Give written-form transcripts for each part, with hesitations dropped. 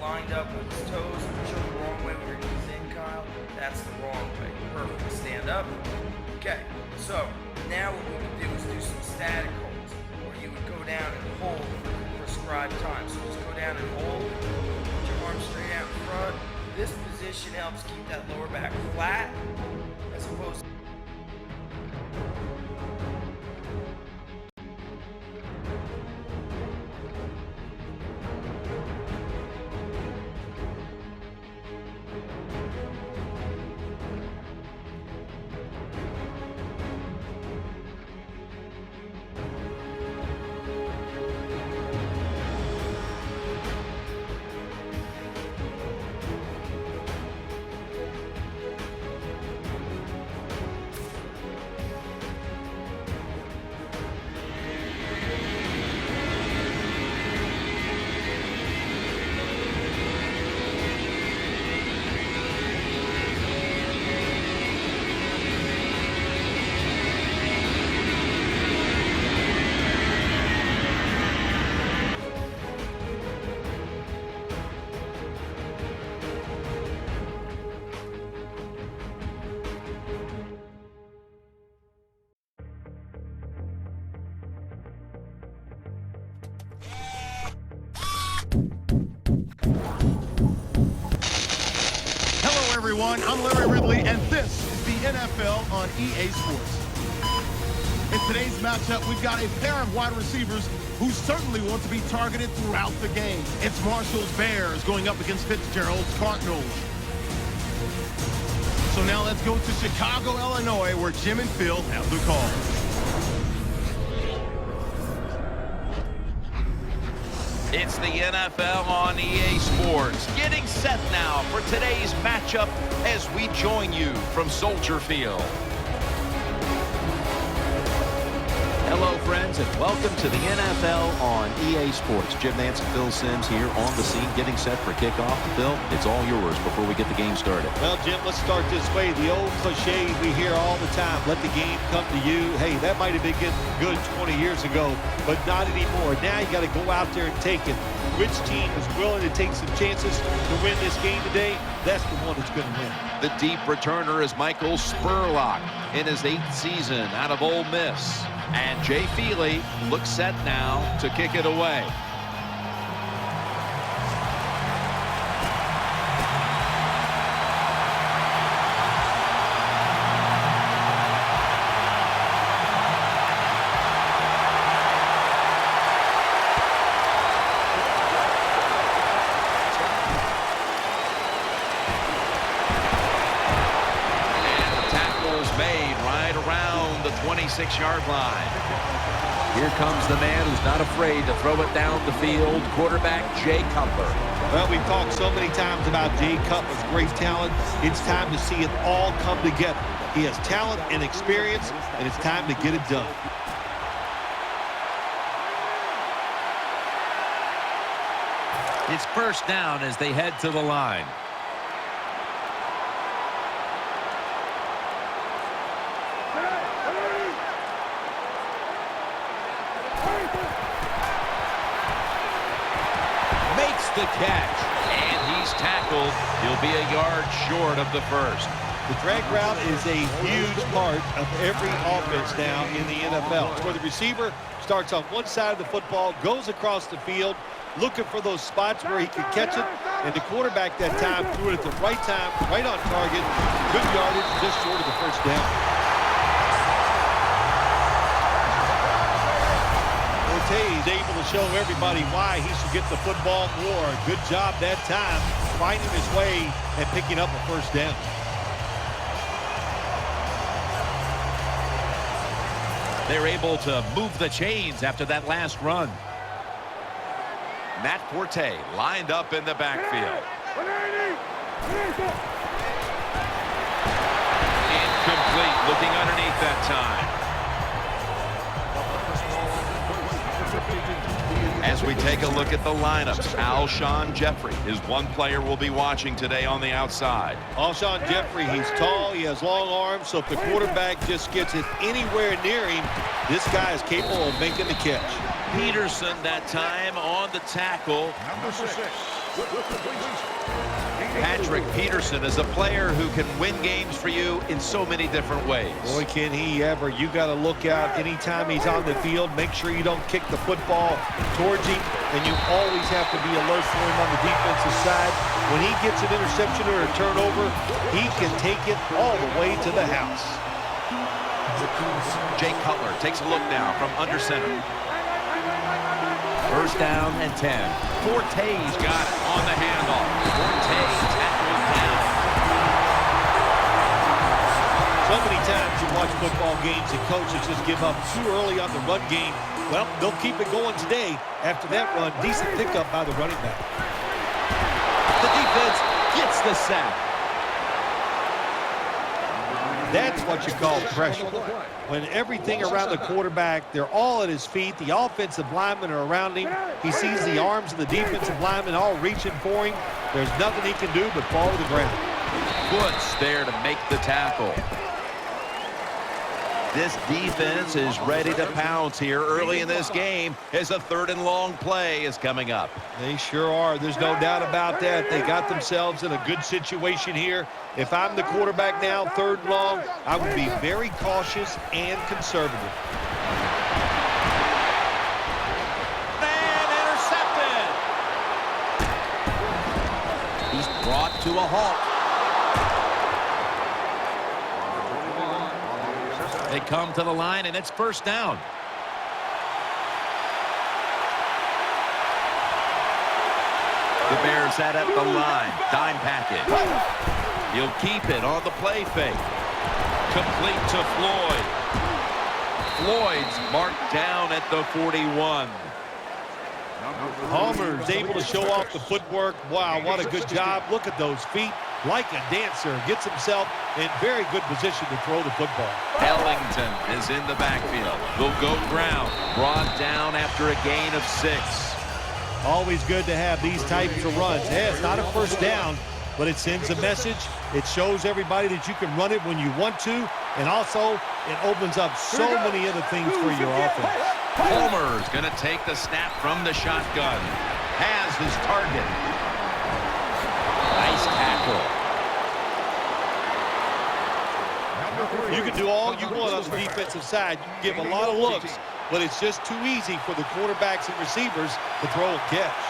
lined up with his toes. Show the wrong way with your knees in, Kyle. That's the wrong way. Perfect. Stand up. Okay, so now what we can do is do some static holds, where you would go down and hold for prescribed time. So just go down and hold, put your arms straight out in front. This position helps keep that lower back flat, as opposed to Hello, everyone. I'm Larry Ridley, and this is the NFL on EA Sports. In today's matchup, we've got a pair of wide receivers who certainly want to be targeted throughout the game. It's Marshall's Bears going up against Fitzgerald's Cardinals. So now let's go to Chicago, Illinois, where Jim and Phil have the call. It's the NFL on EA Sports, getting set now for today's matchup as we join you from Soldier Field. Hello, friends, and welcome to the NFL on EA Sports. Jim Nance and Phil Simms here on the scene, getting set for kickoff. Phil, it's all yours before we get the game started. Well, Jim, let's start this way. The old cliche we hear all the time, let the game come to you. Hey, that might have been good 20 years ago, but not anymore. Now you got to go out there and take it. Which team is willing to take some chances to win this game today? That's the one that's going to win. The deep returner is Michael Spurlock in his 8th season out of Ole Miss. And Jay Feely looks set now to kick it away. Made right around the 26-yard line. Here comes the man who's not afraid to throw it down the field, quarterback Jay Cutler. Well, we've talked so many times about Jay Cutler's great talent. It's time to see it all come together. He has talent and experience, and it's time to get it done. It's first down as they head to the line. Makes the catch, and he's tackled. He'll be a yard short of the first. The drag route is a huge part of every offense now in the NFL. It's where the receiver starts on one side of the football, goes across the field, looking for those spots where he can catch it, and the quarterback that time threw it at the right time, right on target, good yardage, just short of the first down. Ortiz able to show everybody why he should get the football more. Good job that time, finding his way and picking up a first down. They're able to move the chains after that last run. Matt Forte lined up in the backfield. Incomplete, looking underneath that time. As we take a look at the lineups, Alshon Jeffrey is one player we'll be watching today on the outside. Alshon Jeffrey, he's tall, he has long arms, so if the quarterback just gets it anywhere near him, this guy is capable of making the catch. Peterson that time on the tackle. Number 6. Patrick Peterson is a player who can win games for you in so many different ways. Boy, can he ever. You got to look out anytime he's on the field. Make sure you don't kick the football towards him, and you always have to be alert for him on the defensive side. When he gets an interception or a turnover, he can take it all the way to the house. Jay Cutler takes a look now from under center. First down and 10. Forte's got it on the handoff. Forte tackled down. So many times you watch football games and coaches just give up too early on the run game. Well, they'll keep it going today. After that run, decent pickup by the running back. The defense gets the sack. That's what you call pressure. When everything around the quarterback, they're all at his feet. The offensive linemen are around him. He sees the arms of the defensive linemen all reaching for him. There's nothing he can do but fall to the ground. Woods there to make the tackle. This defense is ready to pounce here early in this game as a 3rd and long play is coming up. They sure are. There's no doubt about that. They got themselves in a good situation here. If I'm the quarterback now, 3rd and long, I would be very cautious and conservative. And intercepted. He's brought to a halt. They come to the line, and it's first down. The Bears set up the line. Dime package. He'll keep it on the play fake. Complete to Floyd. Floyd's marked down at the 41. Palmer's able to show off the footwork. Wow, what a good job. Look at those feet. Like a dancer. Gets himself in very good position to throw the football. Ellington is in the backfield. Will go ground. Brought down after a gain of 6. Always good to have these types of runs. Yeah, it's not a first down, but it sends a message. It shows everybody that you can run it when you want to, and also it opens up so many other things for your offense. Palmer's going to take the snap from the shotgun. Has his target. Nice tackle. You can do all you want on the defensive side. You can give a lot of looks, but it's just too easy for the quarterbacks and receivers to throw and catch.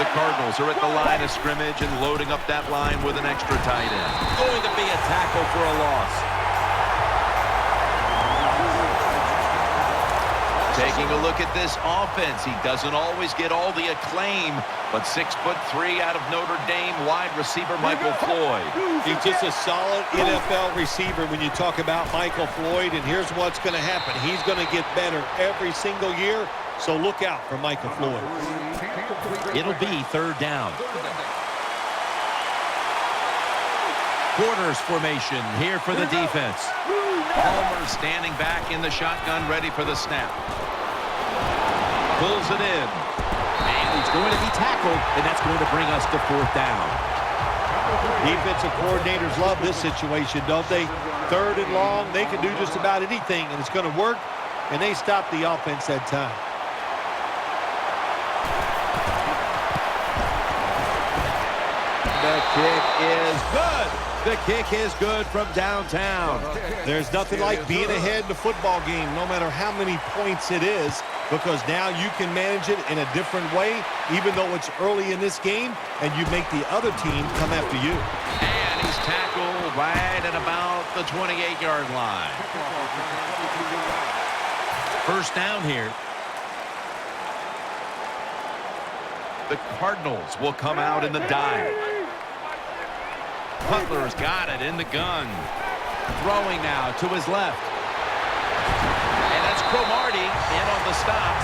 The Cardinals are at the line of scrimmage and loading up that line with an extra tight end. Going to be a tackle for a loss. Taking a look at this offense, he doesn't always get all the acclaim, but 6'3" out of Notre Dame wide receiver Michael Floyd. He's just a solid NFL receiver when you talk about Michael Floyd, and here's what's going to happen. He's going to get better every single year, so look out for Michael Floyd. It'll be 3rd down. Quarters formation here for the defense. Palmer standing back in the shotgun, ready for the snap. Pulls it in. And he's going to be tackled, and that's going to bring us to 4th down. Defensive coordinators love this situation, don't they? 3rd and long, they can do just about anything, and it's going to work, and they stop the offense that time. The kick is good. The kick is good from downtown. There's nothing like being ahead in the football game, no matter how many points it is, because now you can manage it in a different way, even though it's early in this game, and you make the other team come after you. And he's tackled right at about the 28-yard line. First down here. The Cardinals will come out in the dime. Cutler's got it in the gun. Throwing now to his left. And that's Cromartie in on the stop.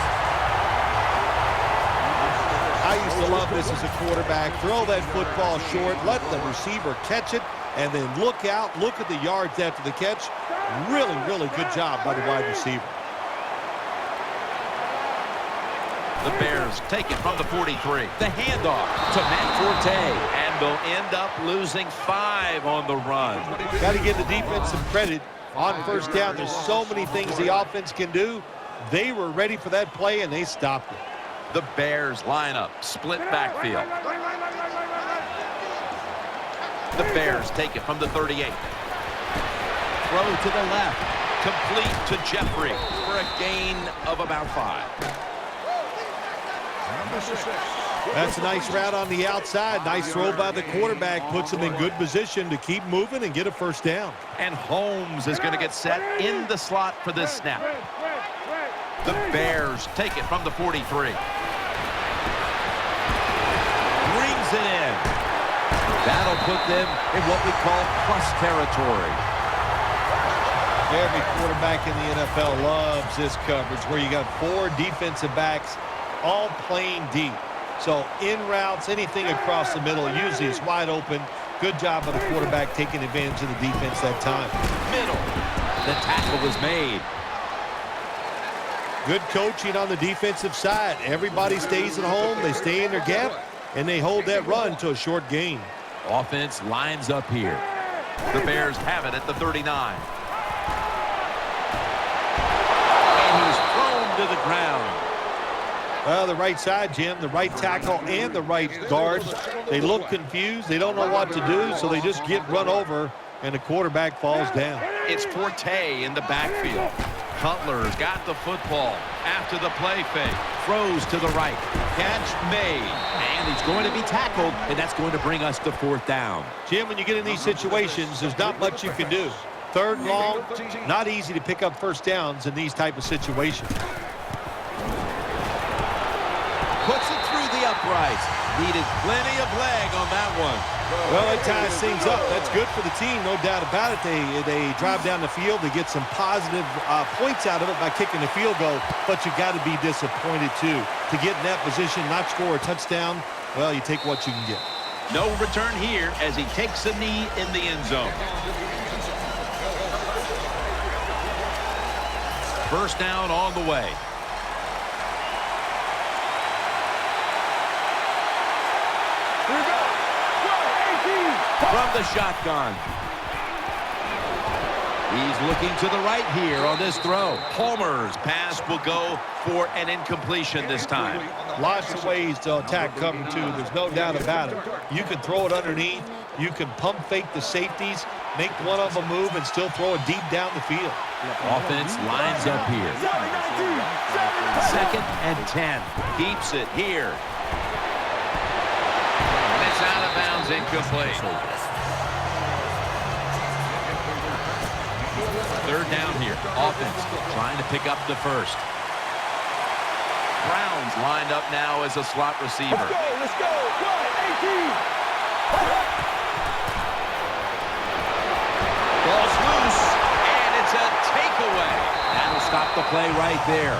I used to love this as a quarterback. Throw that football short, let the receiver catch it, and then look out, look at the yards after the catch. Really, really good job by the wide receiver. The Bears take it from the 43. The handoff to Matt Forte. And they'll end up losing 5 on the run. Got to give the defense some credit. On first down, there's so many things the offense can do. They were ready for that play, and they stopped it. The Bears line up, split backfield. The Bears take it from the 38. Throw to the left, complete to Jeffrey for a gain of about 5. That's a nice route on the outside. Nice throw by the quarterback. Puts him in good position to keep moving and get a first down. And Holmes is going to get set in the slot for this snap. The Bears take it from the 43. Brings it in. That'll put them in what we call plus territory. Every quarterback in the NFL loves this coverage where you got 4 defensive backs all playing deep. So in routes, anything across the middle usually is wide open. Good job by the quarterback taking advantage of the defense that time. Middle. The tackle was made. Good coaching on the defensive side. Everybody stays at home. They stay in their gap, and they hold that run to a short gain. Offense lines up here. The Bears have it at the 39. And he's thrown to the ground. Well, the right side, Jim, the right tackle and the right guard, they look confused. They don't know what to do, so they just get run over, and the quarterback falls down. It's Forte in the backfield. Cutler's got the football after the play fake. Throws to the right. Catch made. And he's going to be tackled, and that's going to bring us to 4th down. Jim, when you get in these situations, there's not much you can do. 3rd and long, not easy to pick up first downs in these type of situations. Puts it through the uprights. Needed plenty of leg on that one. Well, it ties things up. That's good for the team, no doubt about it. They drive down the field. They get some positive points out of it by kicking the field goal, but you got to be disappointed, too. To get in that position, not score a touchdown, well, you take what you can get. No return here as he takes a knee in the end zone. First down on the way. From the shotgun. He's looking to the right here on this throw. Palmer's pass will go for an incompletion this time. Lots of ways to attack cover 2. There's no doubt about it. You can throw it underneath. You can pump fake the safeties, make one of them move, and still throw it deep down the field. Offense lines up here. 2nd and 10. Keeps it here. And it's out of bounds, incomplete. 3rd down here. Offense trying to pick up the first. Browns lined up now as a slot receiver. Let's go. 1-18. Ball's loose, and it's a takeaway. That'll stop the play right there.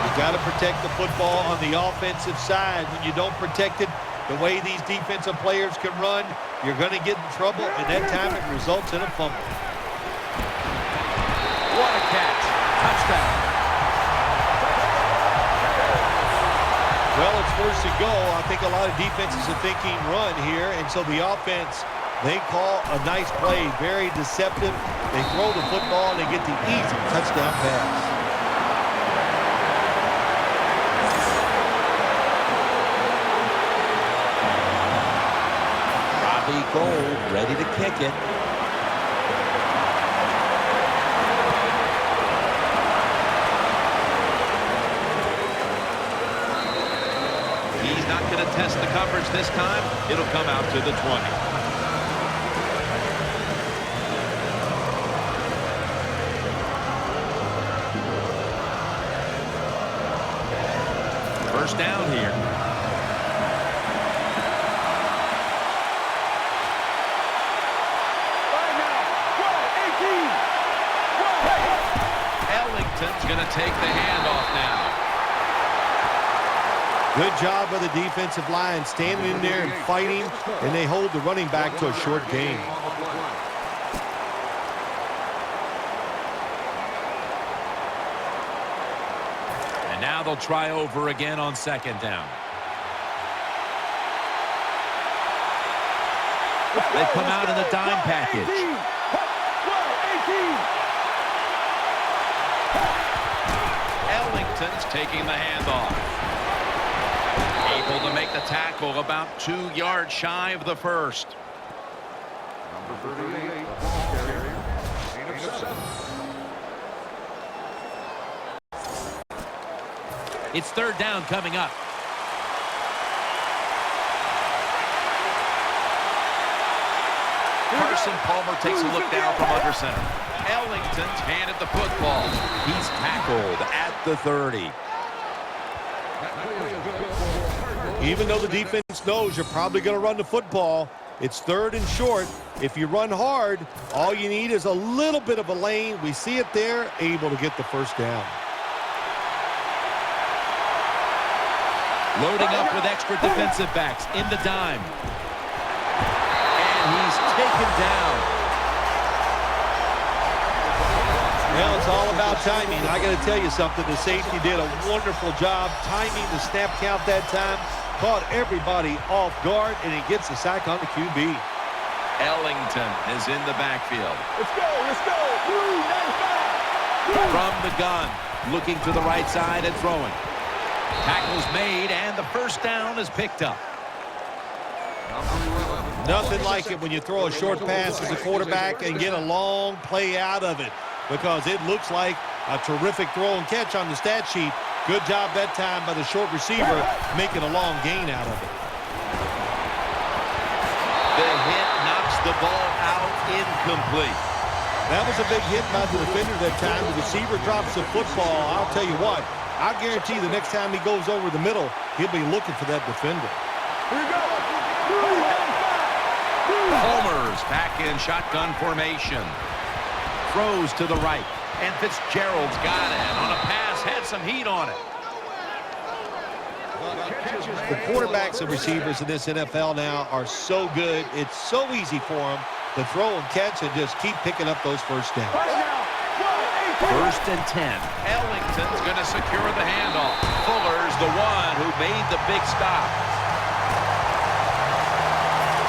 You got to protect the football on the offensive side. When you don't protect it, the way these defensive players can run, you're going to get in trouble, and that time it results in a fumble. What a catch. Touchdown. Well, it's first and goal. I think a lot of defenses are thinking run here, and so the offense, they call a nice play, very deceptive. They throw the football, and they get the easy touchdown pass. Gold, ready to kick it. He's not going to test the coverage this time. It'll come out to the 20. First down here. Ellington's going to take the handoff now. Good job by the defensive line, standing in there and fighting, and they hold the running back to a short gain. And now they'll try over again on 2nd down. They come out in the dime package. Ellington's taking the handoff. Able to make the tackle about 2 yards shy of the first. Number 38. Gain of 7. It's third down coming up. Carson Palmer takes a look down from under center. Ellington's handed the football. He's tackled at the 30. Even though the defense knows you're probably going to run the football, it's third and short. If you run hard, all you need is a little bit of a lane. We see it there, able to get the first down. Loading up with extra defensive backs in the dime. And he's taken down. Well, it's all about timing. I got to tell you something. The safety did a wonderful job timing the snap count that time. Caught everybody off guard, and he gets the sack on the QB. Ellington is in the backfield. Let's go. Let's go. 395. From the gun, looking to the right side and throwing. Tackle's made, and the first down is picked up. Nothing like it when you throw a short pass as a quarterback and get a long play out of it, because it looks like a terrific throw and catch on the stat sheet. Good job that time by the short receiver, making a long gain out of it. The hit knocks the ball out, incomplete. That was a big hit by the defender that time. The receiver drops the football. I'll tell you what, I guarantee the next time he goes over the middle, he'll be looking for that defender. Here we go. 395. Palmer's back in shotgun formation. Throws to the right. And Fitzgerald's got it on a pass, had some heat on it. The quarterbacks and receivers in this NFL now are so good. It's so easy for them to throw and catch and just keep picking up those first downs. First and 10. Ellington's going to secure the handoff. Fuller's the one who made the big stop.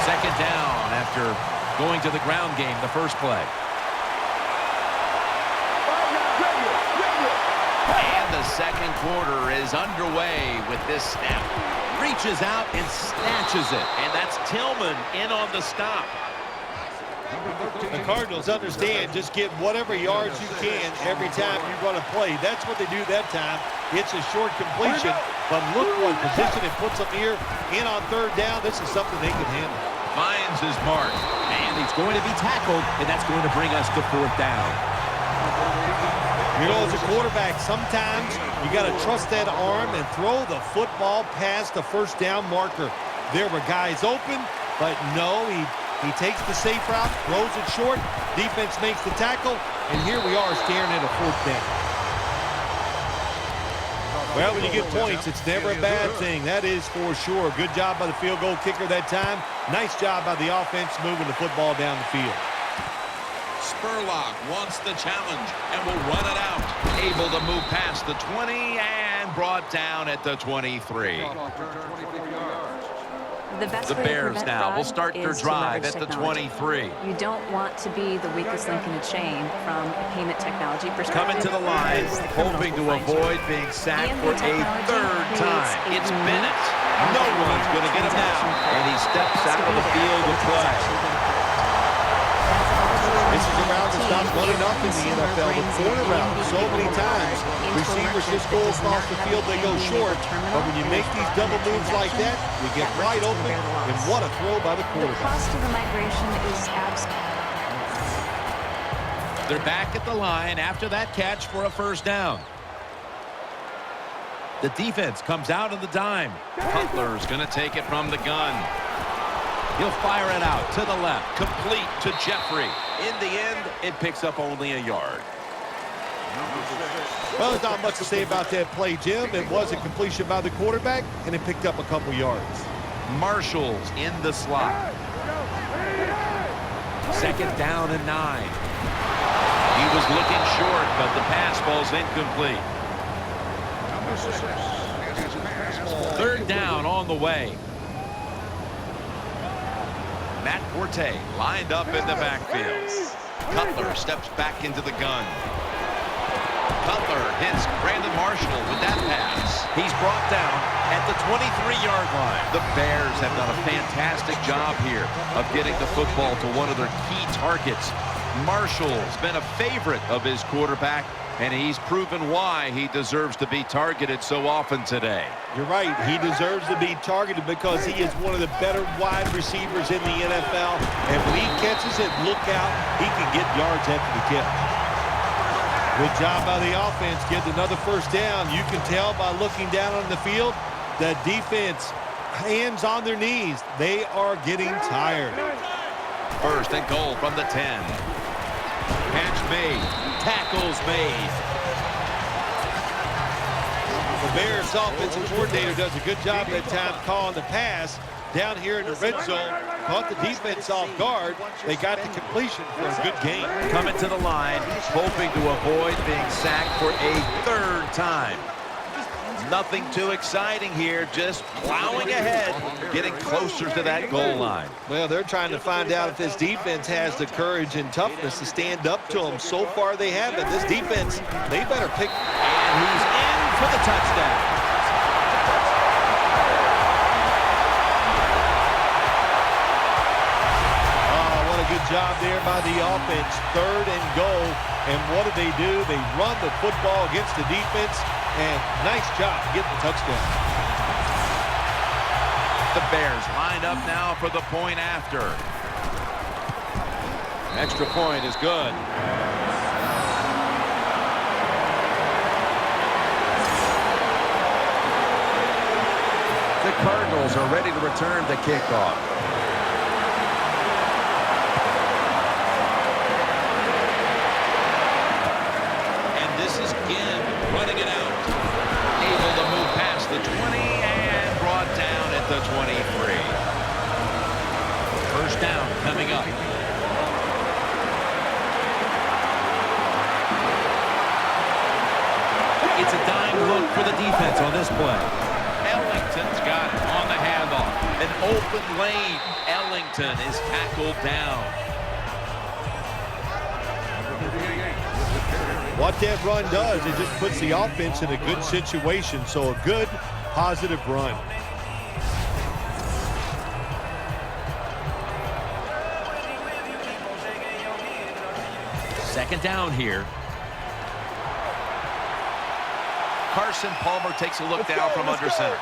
Second down after going to the ground game the first play. And the second quarter is underway with this snap. Reaches out and snatches it. And that's Tillman in on the stop. The Cardinals understand, just get whatever yards you can every time you run a play. That's what they do that time. It's a short completion, but look what position it puts them here in on third down. This is something they can handle. Finds his mark. And he's going to be tackled, and that's going to bring us to fourth down. You know, as a quarterback, sometimes you got to trust that arm and throw the football past the first down marker. There were guys open, but no, he takes the safe route, throws it short, defense makes the tackle, and here we are staring at a fourth down. Well, when you get points, it's never a bad thing. That is for sure. Good job by the field goal kicker that time. Nice job by the offense moving the football down the field. Spurlock wants the challenge and will run it out. Able to move past the 20 and brought down at the 23. The Bears now will start their drive at the 23. You don't want to be the weakest link in a chain from a payment technology perspective. Coming to the line, hoping to avoid being sacked for a third time. It's Bennett. No one's going to get him now. And he steps out of the field to play. This is a route that's not good enough in the NFL. The corner route, so many times, receivers just go across the field, they go short. But when you make these double moves like that, you get wide open, and what a throw by the The quarterback. cost of the migration is absolutely. They're back at the line after that catch for a first down. The defense comes out of the dime. Cutler's going to take it from the gun. He'll fire it out to the left. Complete to Jeffrey. In the end, it picks up only a yard. Well, there's not much to say about that play, Jim. It was a completion by the quarterback, and it picked up a couple yards. Marshall's in the slot. Second down and 9. He was looking short, but the pass ball's incomplete. Third down on the way. Matt Forte lined up in the backfield. Cutler steps back into the gun. Cutler hits Brandon Marshall with that pass. He's brought down at the 23-yard line. The Bears have done a fantastic job here of getting the football to one of their key targets. Marshall's been a favorite of his quarterback, and he's proven why he deserves to be targeted so often today. You're right. He deserves to be targeted because he is one of the better wide receivers in the NFL. And when he catches it, look out, he can get yards after the catch. Good job by the offense. Get another first down. You can tell by looking down on the field, the defense, hands on their knees. They are getting tired. First and goal from the 10. Catch made. Tackles made. The Bears offensive coordinator does a good job that time calling the pass. Down here in the red zone, caught the defense off guard. They got the completion for a good game. Coming to the line, hoping to avoid being sacked for a third time. Nothing too exciting here, just plowing ahead, getting closer to that goal line. Well, they're trying to find out if this defense has the courage and toughness to stand up to them. So far, they haven't. This defense, they better pick. And he's in for the touchdown. Good job there by the offense. Third and goal. And what do? They run the football against the defense. And nice job getting the touchdown. The Bears lined up now for the point after. Extra point is good. The Cardinals are ready to return the kickoff. Running it out. Able to move past the 20 and brought down at the 23. First down coming up. It's a dime look for the defense on this play. Ellington's got it on the handoff. An open lane. Ellington is tackled down. What that run does, it just puts the offense in a good situation. So a good, positive run. Second down here. Carson Palmer takes a look down from under center.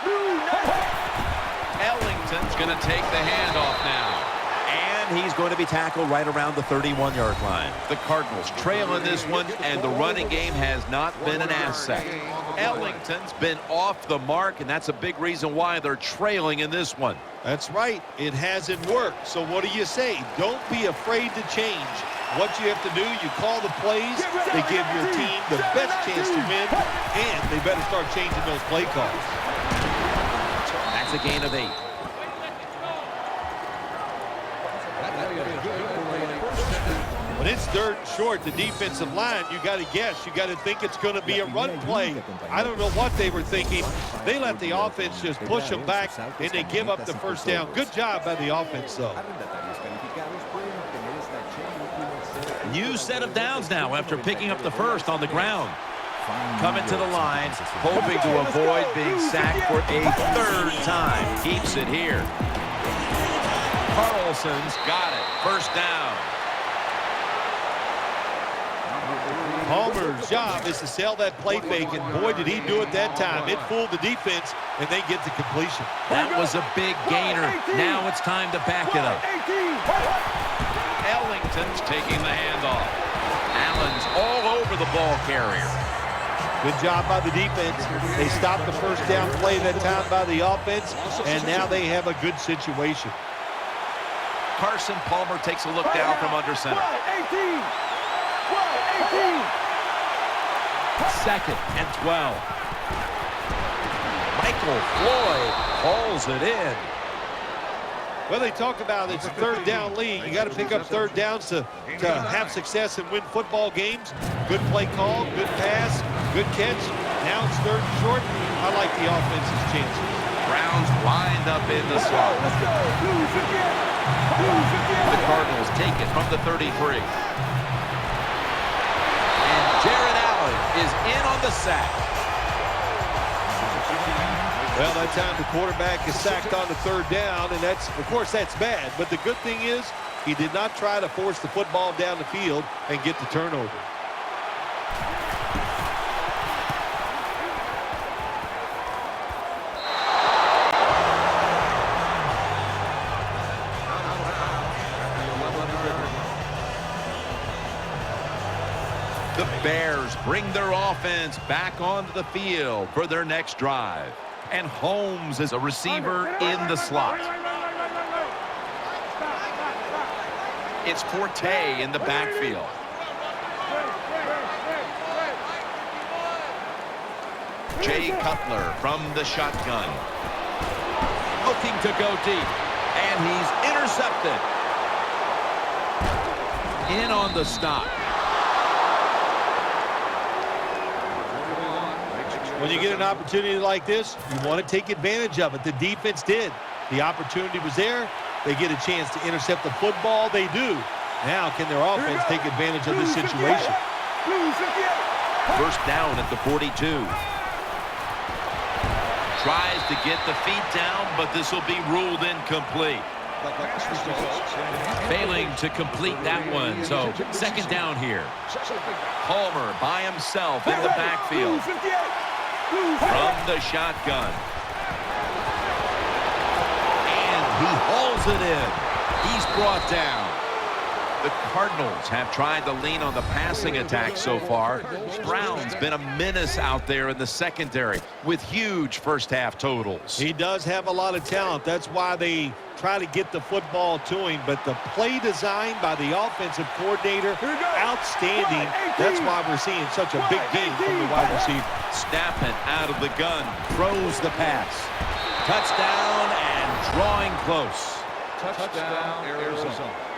Ellington's going to take the handoff now. And he's going to be tackled right around the 31-yard line. The Cardinals trail in this one, and the running game has not been an asset. Ellington's been off the mark, and that's a big reason why they're trailing in this one. That's right. It hasn't worked. So what do you say? Don't be afraid to change. What you have to do, you call the plays, they give your team the best chance to win, and they better start changing those play calls. That's a gain of 8. When it's third and short, the defensive line, you got to guess. You got to think it's going to be a run play. I don't know what they were thinking. They let the offense just push them back, and they give up the first down. Good job by the offense, though. New set of downs now after picking up the first on the ground. Coming to the line, hoping to avoid being sacked for a third time. Keeps it here. Carlson's got it. First down. Palmer's job is to sell that play fake, and boy, did he do it that time. It fooled the defense, and they get the completion. That was a big gainer. Now it's time to back it up. Ellington's taking the handoff. Allen's all over the ball carrier. Good job by the defense. They stopped the first down play that time by the offense, and now they have a good situation. Carson Palmer takes a look down from under center. Second and 12. Michael Floyd hauls it in. Well, they talk about it's a third down league. You got to pick up third downs to have success and win football games. Good play call, good pass, good catch. Now it's third and short. I like the offense's chances. Browns lined up in the slot. The Cardinals take it from the 33. And Jared Allen is in on the sack. Well, that time the quarterback is sacked on the third down, and that's, of course, that's bad. But the good thing is he did not try to force the football down the field and get the turnover. The Bears bring their offense back onto the field for their next drive. And Holmes is a receiver in the slot. It's Forte in the backfield. Jay Cutler from the shotgun. Looking to go deep. And he's intercepted. In on the stop. When you get an opportunity like this, you want to take advantage of it. The defense did. The opportunity was there. They get a chance to intercept the football. They do. Now, can their offense take advantage of this situation? First down at the 42. Tries to get the feet down, but this will be ruled incomplete. Failing to complete that one, so second down here. Palmer by himself in the backfield. From the shotgun. And he hauls it in. He's brought down. The Cardinals have tried to lean on the passing attack so far. Brown's been a menace out there in the secondary with huge first-half totals. He does have a lot of talent. That's why they try to get the football to him. But the play design by the offensive coordinator, outstanding. That's why we're seeing such a big game from the wide receiver. Snapping out of the gun, throws the pass. Touchdown and drawing close. Touchdown, Arizona.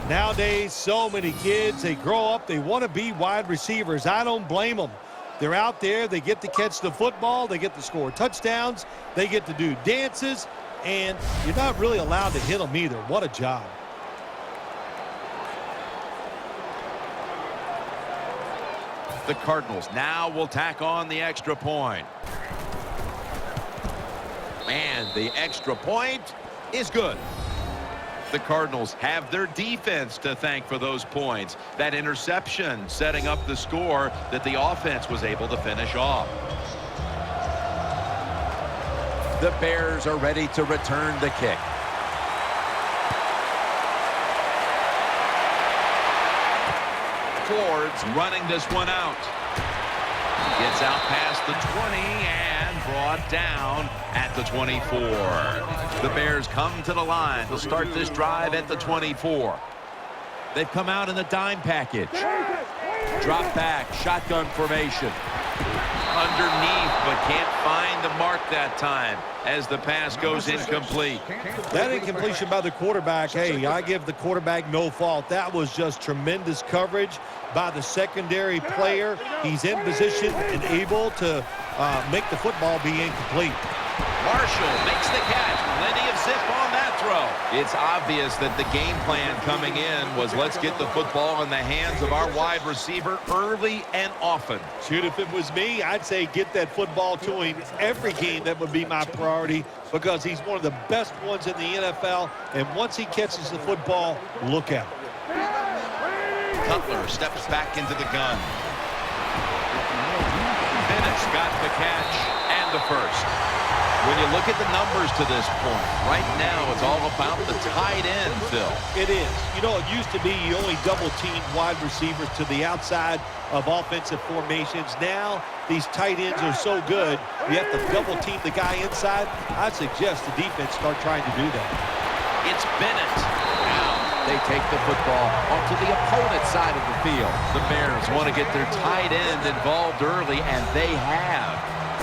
Nowadays, so many kids, they grow up, they want to be wide receivers. I don't blame them. They're out there, they get to catch the football, they get to score touchdowns, they get to do dances, and you're not really allowed to hit them either. What a job. The Cardinals now will tack on the extra point. And the extra point is good. The Cardinals have their defense to thank for those points. That interception setting up the score that the offense was able to finish off. The Bears are ready to return the kick. Ford's running this one out. Gets out past the 20 and brought down at the 24. The Bears come to the line to start this drive at the 24. They've come out in the dime package. Drop back, shotgun formation. Underneath, but can't find the mark that time as the pass goes incomplete. That incompletion by the quarterback, hey, I give the quarterback no fault. That was just tremendous coverage by the secondary player. He's in position and able to make the football be incomplete. Marshall makes the catch. Plenty of zip on that throw. It's obvious that the game plan coming in was let's get the football in the hands of our wide receiver early and often. Shoot, if it was me, I'd say get that football to him. Every game, that would be my priority because he's one of the best ones in the NFL. And once he catches the football, look out. Cutler steps back into the gun. Bennett's got the catch and the first. When you look at the numbers to this point, right now it's all about the tight end, Phil. It is. You know, it used to be you only double-team wide receivers to the outside of offensive formations. Now these tight ends are so good, you have to double-team the guy inside. I suggest the defense start trying to do that. It's Bennett. Now they take the football onto the opponent's side of the field. The Bears want to get their tight end involved early, and they have.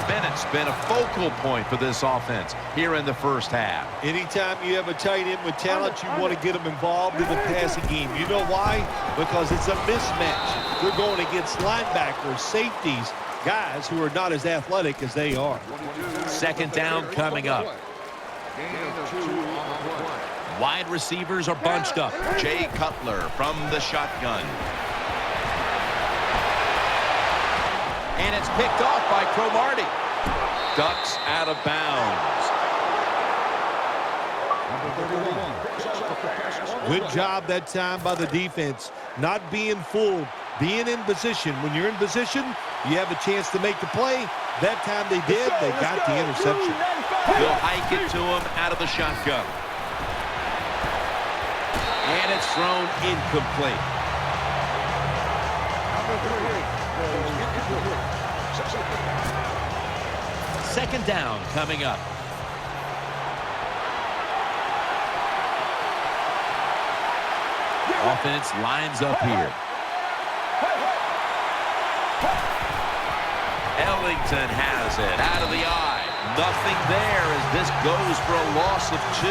Bennett's been a focal point for this offense here in the first half. Anytime you have a tight end with talent, you want to get them involved in the passing game. You know why? Because it's a mismatch. They're going against linebackers, safeties, guys who are not as athletic as they are. Second down coming up. Wide receivers are bunched up. Jay Cutler from the shotgun. And it's picked off by Cromartie. Ducks out of bounds. Good job that time by the defense. Not being fooled. Being in position. When you're in position, you have a chance to make the play. That time they did. They got the interception. They'll hike it to him out of the shotgun. And it's thrown incomplete. Second down coming up. Offense lines up here. Ellington has it out of the eye. Nothing there as this goes for a loss of 2.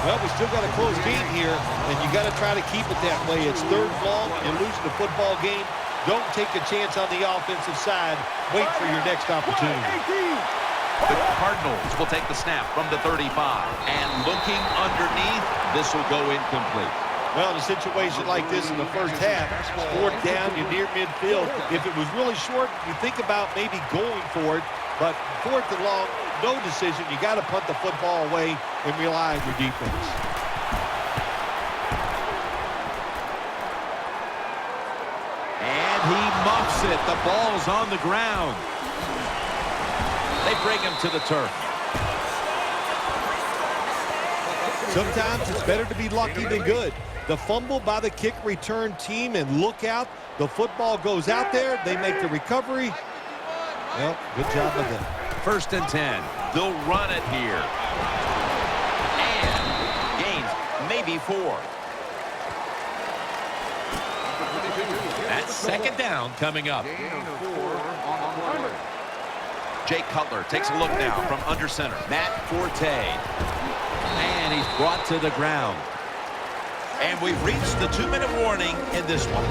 Well, we still got a close game here, and you got to try to keep it that way. It's 3rd and long. You're losing the football game. Don't take a chance on the offensive side. Wait for your next opportunity. The Cardinals will take the snap from the 35. And looking underneath, this will go incomplete. Well, in a situation like this in the first half, 4th down, you're near midfield. If it was really short, you think about maybe going for it. But 4th and long, no decision. You got to punt the football away and rely on your defense. And he muffs it. The ball's on the ground. They bring him to the turf. Sometimes it's better to be lucky than good. The fumble by the kick return team, and look out. The football goes out there. They make the recovery. Well, good job of them. 1st and 10. They'll run it here. And gains maybe 4. That's 2nd down coming up. Jay Cutler takes a look now from under center. Matt Forte. And he's brought to the ground. And we've reached the 2-minute warning in this one.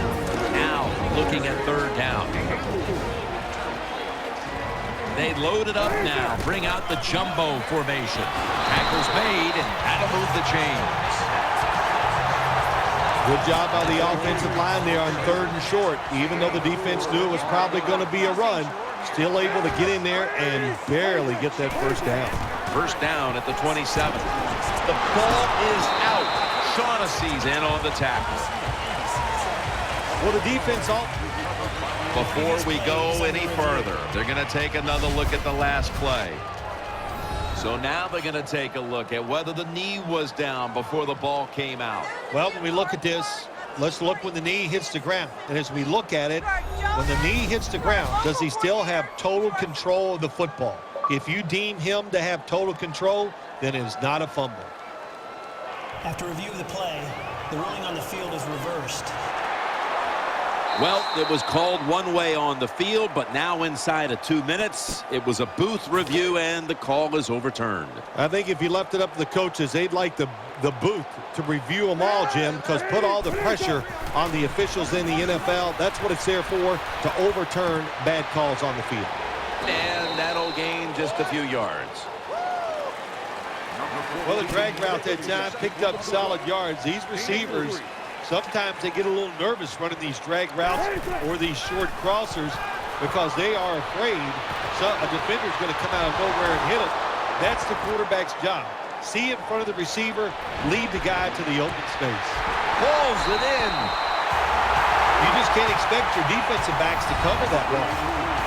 Now looking at 3rd down. They load it up now. Bring out the jumbo formation. Tackles made, and that'll move the chains. Good job by the offensive line there on 3rd and short. Even though the defense knew it was probably going to be a run, still able to get in there and barely get that 1st down. 1st down at the 27. The ball is out. Shaughnessy's in on the tackle. Well, the defense Before we go any further, they're going to take another look at the last play. So now they're going to take a look at whether the knee was down before the ball came out. Well, when we look at this, let's look when the knee hits the ground. And as we look at it, when the knee hits the ground, does he still have total control of the football? If you deem him to have total control, then it is not a fumble. After review of the play, the ruling on the field is reversed. Well, it was called one way on the field, but now inside of 2 minutes, it was a booth review, and the call is overturned. I think if you left it up to the coaches, they'd like the booth to review them all, Jim, because put all the pressure on the officials in the NFL. That's what it's there for, to overturn bad calls on the field. And that'll gain just a few yards. Well, the drag route that time picked up solid yards. These receivers, sometimes they get a little nervous running these drag routes or these short crossers because they are afraid a defender's going to come out of nowhere and hit it. That's the quarterback's job. See in front of the receiver, lead the guy to the open space. Pulls it in. You just can't expect your defensive backs to cover that well.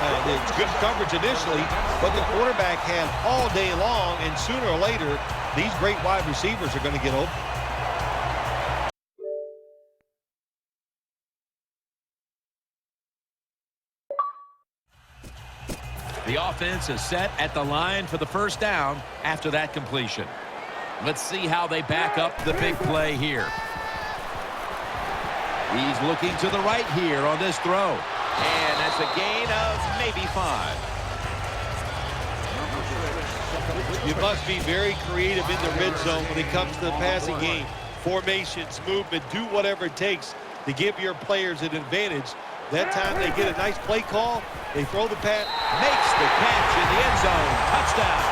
It's good coverage initially, but the quarterback had all day long, and sooner or later, these great wide receivers are going to get open. The offense is set at the line for the 1st down after that completion. Let's see how they back up the big play here. He's looking to the right here on this throw. And that's a gain of maybe 5. You must be very creative in the red zone when it comes to the passing game. Formations, movement, do whatever it takes to give your players an advantage. That time they get a nice play call. They throw the pass. Makes the catch in the end zone. Touchdown.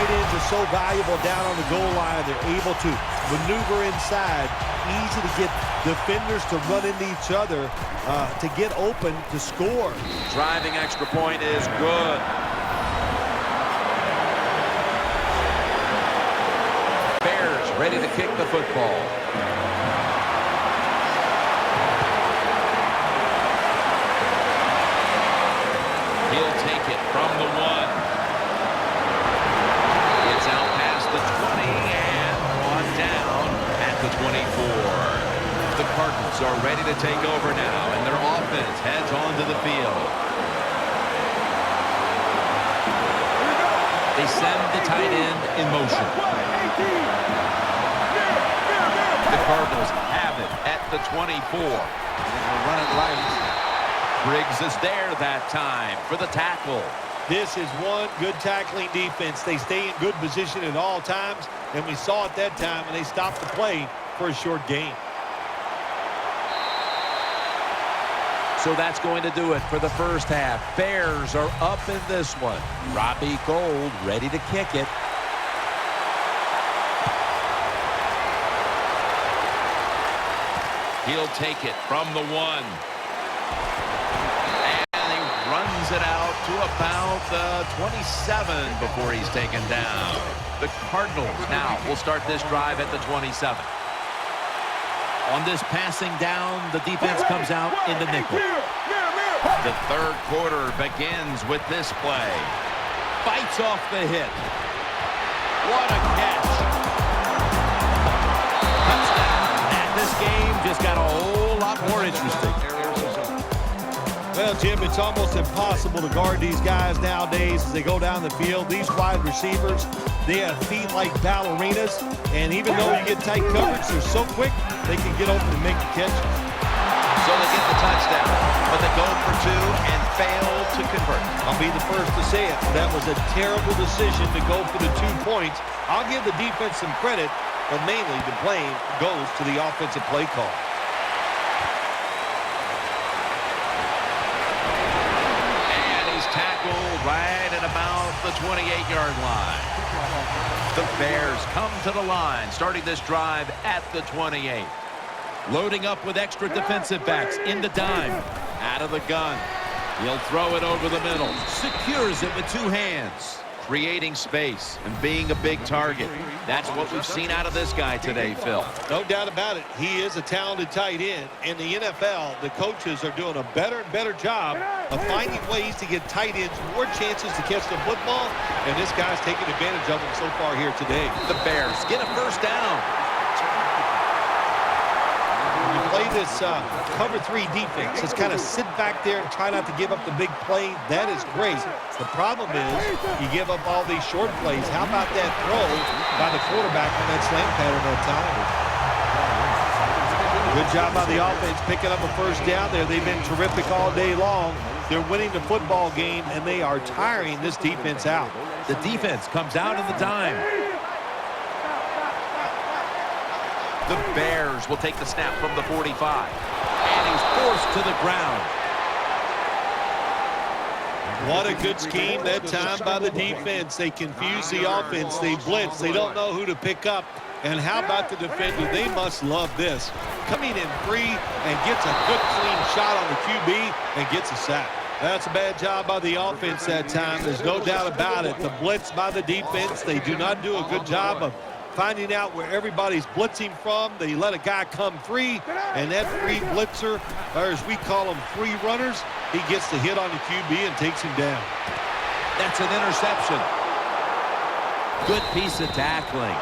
tight ends are so valuable down on the goal line. They're able to maneuver inside. Easy to get defenders to run into each other to get open to score. Driving extra point is good. Bears ready to kick the football. He'll take it from the 1. It's out past the 20 and brought down at the 24. The Cardinals are ready to take over now, and their offense heads onto the field. They send the tight end in motion. The Cardinals have it at the 24. They'll run it right. Briggs is there that time for the tackle. This is one good tackling defense. They stay in good position at all times, and we saw it that time, and they stopped the play for a short gain. So that's going to do it for the first half. Bears are up in this one. Robbie Gould ready to kick it. He'll take it from the 1. And he runs it out to about the 27 before he's taken down. The Cardinals now will start this drive at the 27. On this passing down, the defense comes out in the nickel. The third quarter begins with this play. Bites off the hit. What a catch. Touchdown. And this game just got a whole lot more interesting. Well, Jim, it's almost impossible to guard these guys nowadays as they go down the field. These wide receivers, they have feet like ballerinas, and even though you get tight coverage, they're so quick, they can get open and make the catches. So they get the touchdown, but they go for 2 and fail to convert. I'll be the first to say it. That was a terrible decision to go for the 2 points. I'll give the defense some credit, but mainly the blame goes to the offensive play call. Tackled right at about the 28-yard line. The Bears come to the line, starting this drive at the 28. Loading up with extra defensive backs in the dime. Out of the gun. He'll throw it over the middle. Secures it with 2 hands. Creating space and being a big target. That's what we've seen out of this guy today, Phil. No doubt about it. He is a talented tight end. In the NFL, the coaches are doing a better and better job of finding ways to get tight ends more chances to catch the football, and this guy's taking advantage of them so far here today. The Bears get a first down. When you play this cover 3 defense, just kind of sit back there and try not to give up the big play. That is great. The problem is you give up all these short plays. How about that throw by the quarterback on that slant pattern that time? Good job by the offense picking up a first down there. They've been terrific all day long. They're winning the football game, and they are tiring this defense out. The defense comes out in the dime. The Bears will take the snap from the 45. And he's forced to the ground. What a good scheme that time by the defense. They confuse the offense. They blitz. They don't know who to pick up. And how about the defender? They must love this. Coming in free and gets a good clean shot on the QB and gets a sack. That's a bad job by the offense that time. There's no doubt about it. The blitz by the defense, they do not do a good job of finding out where everybody's blitzing from. They let a guy come free, and that free blitzer, or as we call them, free runners, he gets the hit on the QB and takes him down. That's an interception. Good piece of tackling.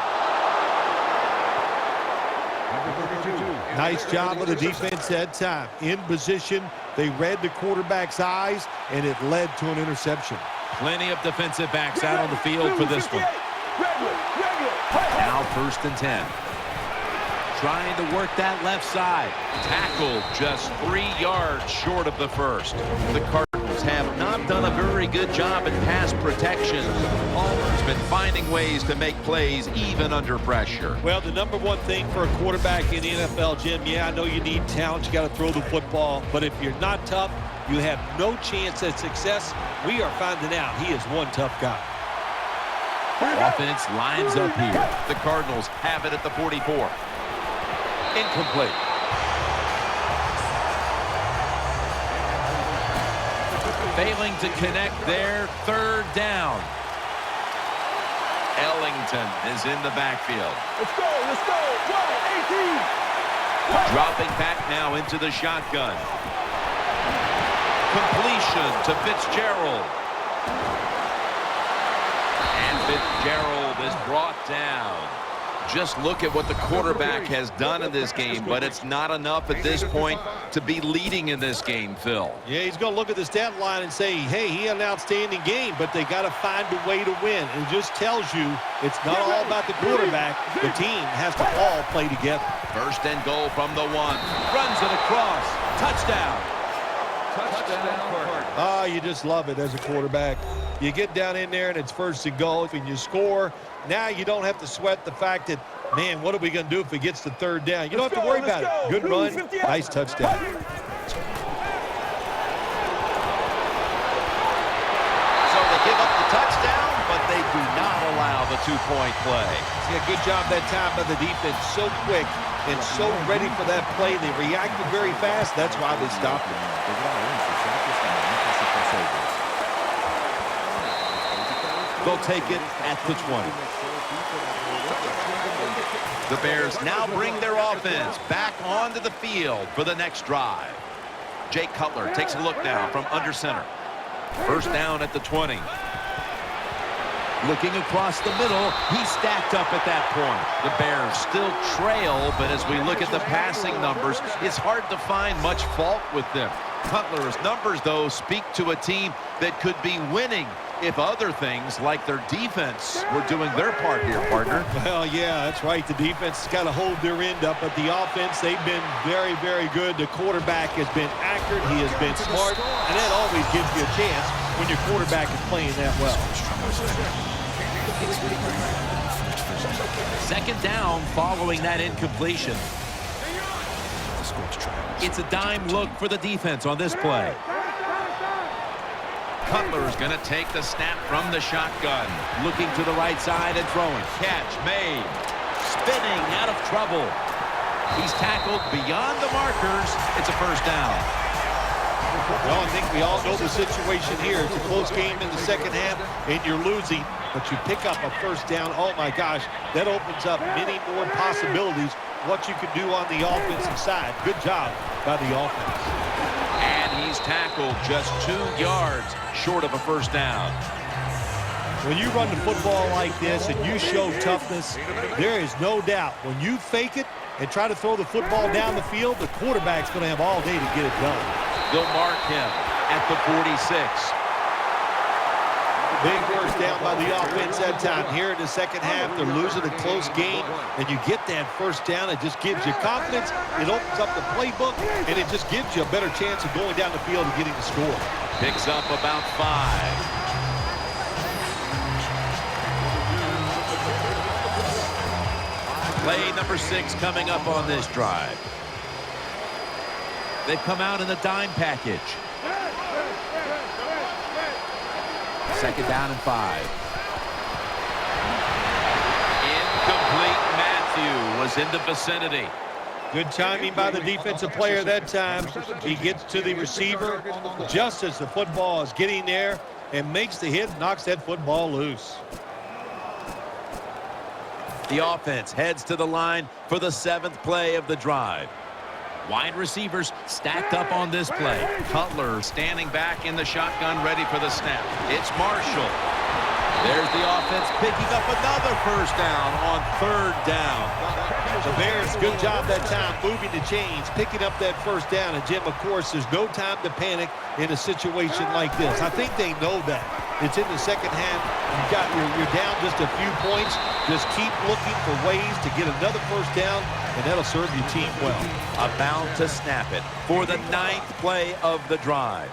Nice job of the defense that time. In position, they read the quarterback's eyes, and it led to an interception. Plenty of defensive backs out on the field for this one. Now 1st and 10. Trying to work that left side. Tackled just 3 yards short of the first. The Cardinals have not done a very good job in pass protection. Palmer's been finding ways to make plays even under pressure. Well, the number one thing for a quarterback in the NFL, Jim, yeah, I know you need talent. You got to throw the football. But if you're not tough, you have no chance at success. We are finding out he is one tough guy. Offense lines up here. The Cardinals have it at the 44. Incomplete. Failing to connect there. Third down. Ellington is in the backfield. Let's go. Run, 18. Dropping back now into the shotgun. Completion to Fitzgerald. And Fitzgerald is brought down. Just look at what the quarterback has done in this game, but it's not enough at this point to be leading in this game, Phil. Yeah, he's going to look at the stat line and say, hey, he had an outstanding game, but they got to find a way to win. It just tells you it's not all about the quarterback. The team has to all play together. First and goal from the 1. Runs it across. Touchdown. Ah, you just love it as a quarterback. You get down in there and it's first and goal and you score. Now you don't have to sweat the fact that, man, what are we going to do if it gets to third down? You don't have to worry about it. Good run, nice touchdown. So they give up the touchdown, but they do not allow the 2-point play. Yeah, good job that time by the defense. So quick and so ready for that play. They reacted very fast. That's why they stopped it. They'll take it at the 20. The Bears now bring their offense back onto the field for the next drive. Jay Cutler takes a look now from under center. First down at the 20. Looking across the middle, he's stacked up at that point. The Bears still trail, but as we look at the passing numbers, it's hard to find much fault with them. Cutler's numbers, though, speak to a team that could be winning if other things like their defense were doing their part here, partner. Well, yeah, that's right. The defense has got to hold their end up, but the offense, they've been very, very good. The quarterback has been accurate. He has been smart, and that always gives you a chance when your quarterback is playing that well. Second down following that incompletion. It's a dime look for the defense on this play. Cutler is going to take the snap from the shotgun. Looking to the right side and throwing. Catch made. Spinning out of trouble. He's tackled beyond the markers. It's a first down. Well, I think we all know the situation here. It's a close game in the second half, and you're losing, but you pick up a first down. Oh, my gosh, that opens up many more possibilities what you can do on the offensive side. Good job by the offense. And he's tackled just 2 yards short of a first down. When you run the football like this and you show toughness, there is no doubt when you fake it and try to throw the football down the field, the quarterback's going to have all day to get it done. They'll mark him at the 46. Big first down by the offense that time. Here in the second half, they're losing a close game, and you get that first down. It just gives you confidence. It opens up the playbook, and it just gives you a better chance of going down the field and getting the score. Picks up about 5. Play number 6 coming up on this drive. They've come out in the dime package. Second down and 5. Incomplete. Matthew was in the vicinity. Good timing by the defensive player that time. He gets to the receiver just as the football is getting there and makes the hit, knocks that football loose. The offense heads to the line for the 7th play of the drive. Wide receivers stacked up on this play. Cutler standing back in the shotgun, ready for the snap. It's Marshall. There's the offense picking up another first down on 3rd down. The Bears, good job that time moving the chains, picking up that first down. And, Jim, of course, there's no time to panic in a situation like this. I think they know that. It's in the second half. You're down just a few points. Just keep looking for ways to get another first down, and that'll serve your team well. About to snap it for the 9th play of the drive.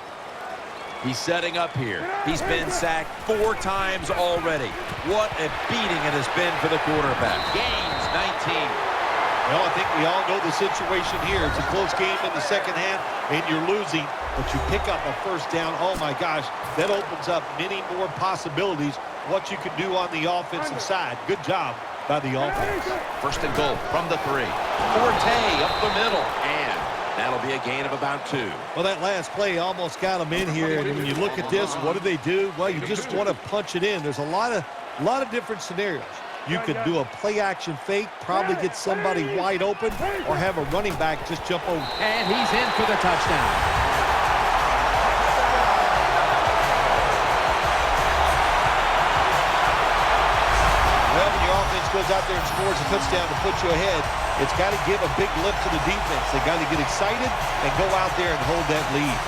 He's setting up here. He's been sacked 4 times already. What a beating it has been for the quarterback. Gains 19. Well, I think we all know the situation here. It's a close game in the second half, and you're losing, but you pick up a first down. Oh, my gosh, that opens up many more possibilities what you can do on the offensive side. Good job by the offense. First and goal from the 3. Forte up the middle, and that'll be a gain of about 2. Well, that last play almost got them in here, and when you look at this, what do? Well, you just want to punch it in. There's a lot of different scenarios. You could do a play-action fake, probably get somebody wide open, or have a running back just jump over. And he's in for the touchdown. Well, when your offense goes out there and scores a touchdown to put you ahead, it's got to give a big lift to the defense. They got to get excited and go out there and hold that lead.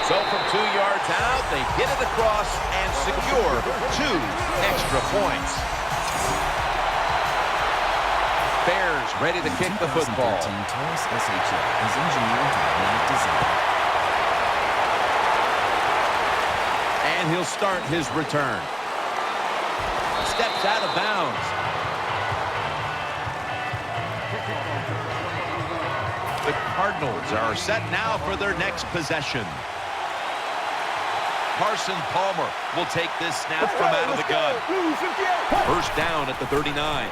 So from 2 yards out, they get it across and secure 2 extra points. Bears ready to kick the football. Taurus SHL is engineered to lab design. And he'll start his return. Steps out of bounds. The Cardinals are set now for their next possession. Carson Palmer will take this snap from out of the gun. First down at the 39.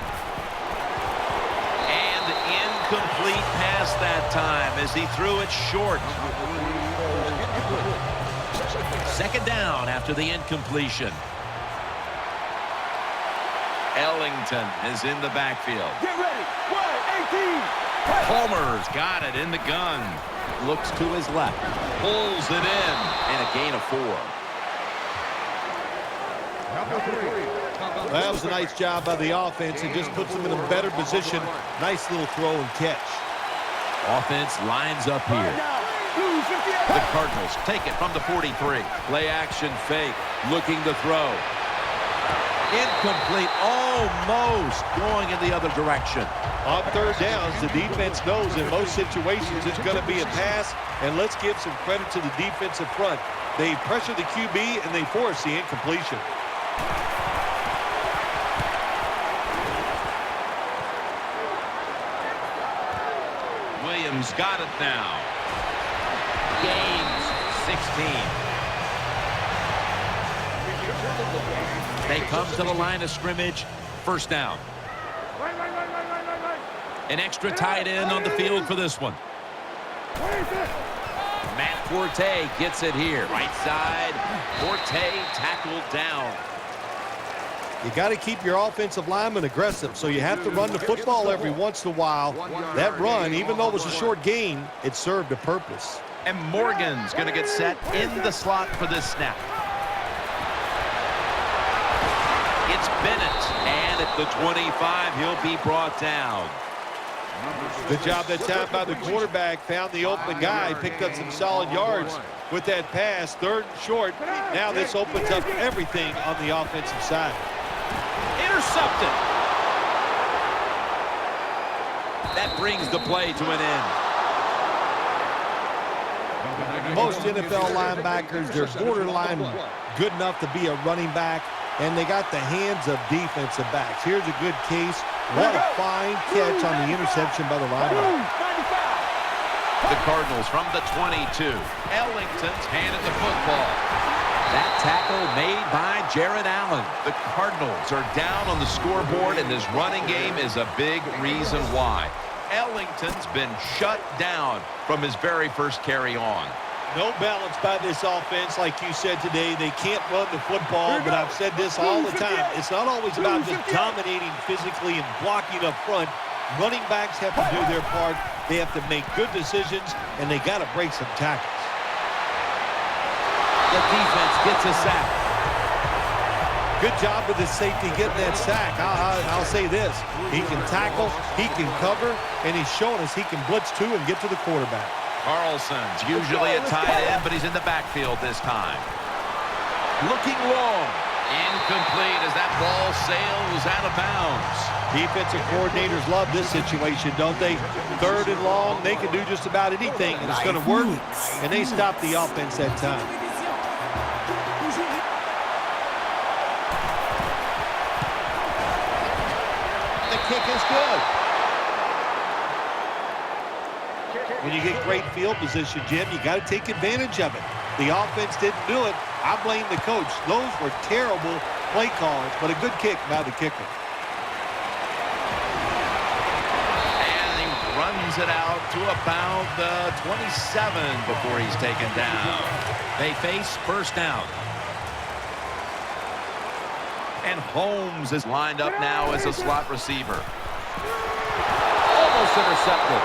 And incomplete pass that time as he threw it short. Second down after the incompletion. Ellington is in the backfield. Get ready. Wide 18. Palmer's got it in the gun. Looks to his left. Pulls it in. And a gain of 4. That was a nice job by the offense. It just puts them in a better position. Nice little throw and catch. Offense lines up here. The Cardinals take it from the 43. Play action fake. Looking to throw. Incomplete. Almost going in the other direction. On third downs, the defense knows in most situations it's going to be a pass, and let's give some credit to the defensive front. They pressure the QB, and they force the incompletion. Williams got it now. Gains 16. They come to the line of scrimmage. First down. An extra tight end on the field for this one. Matt Forte gets it here. Right side. Forte tackled down. You got to keep your offensive lineman aggressive, so you have to run the football every once in a while. That run, even though it was a short gain, it served a purpose. And Morgan's going to get set in the slot for this snap. It's Bennett, and at the 25, he'll be brought down. Good job that time by the quarterback. Found the open guy, picked up some solid yards with that pass. Third and short. Now this opens up everything on the offensive side. Intercepted. That brings the play to an end. Most NFL linebackers, they're borderline good enough to be a running back, and they got the hands of defensive backs. Here's a good case. What a fine catch on the interception by the linebacker. The Cardinals from the 22. Ellington's handed the football. That tackle made by Jared Allen. The Cardinals are down on the scoreboard, and this running game is a big reason why. Ellington's been shut down from his very first carry on. No balance by this offense, like you said today. They can't run the football, but I've said this all the time. It's not always about just dominating physically and blocking up front. Running backs have to do their part. They have to make good decisions, and they got to break some tackles. The defense gets a sack. Good job with his safety getting that sack. I'll say this. He can tackle, he can cover, and he's showing us he can blitz too and get to the quarterback. Carlson's usually a tight end, but he's in the backfield this time. Looking long. Incomplete as that ball sails out of bounds. Defensive coordinators love this situation, don't they? Third and long, they can do just about anything, and it's going to work, and they stop the offense that time. The kick is good. When you get great field position, Jim, you got to take advantage of it. The offense didn't do it. I blame the coach. Those were terrible play calls, but a good kick by the kicker. And he runs it out to about the 27 before he's taken down. They face first down. And Holmes is lined up now as a slot receiver. Almost intercepted.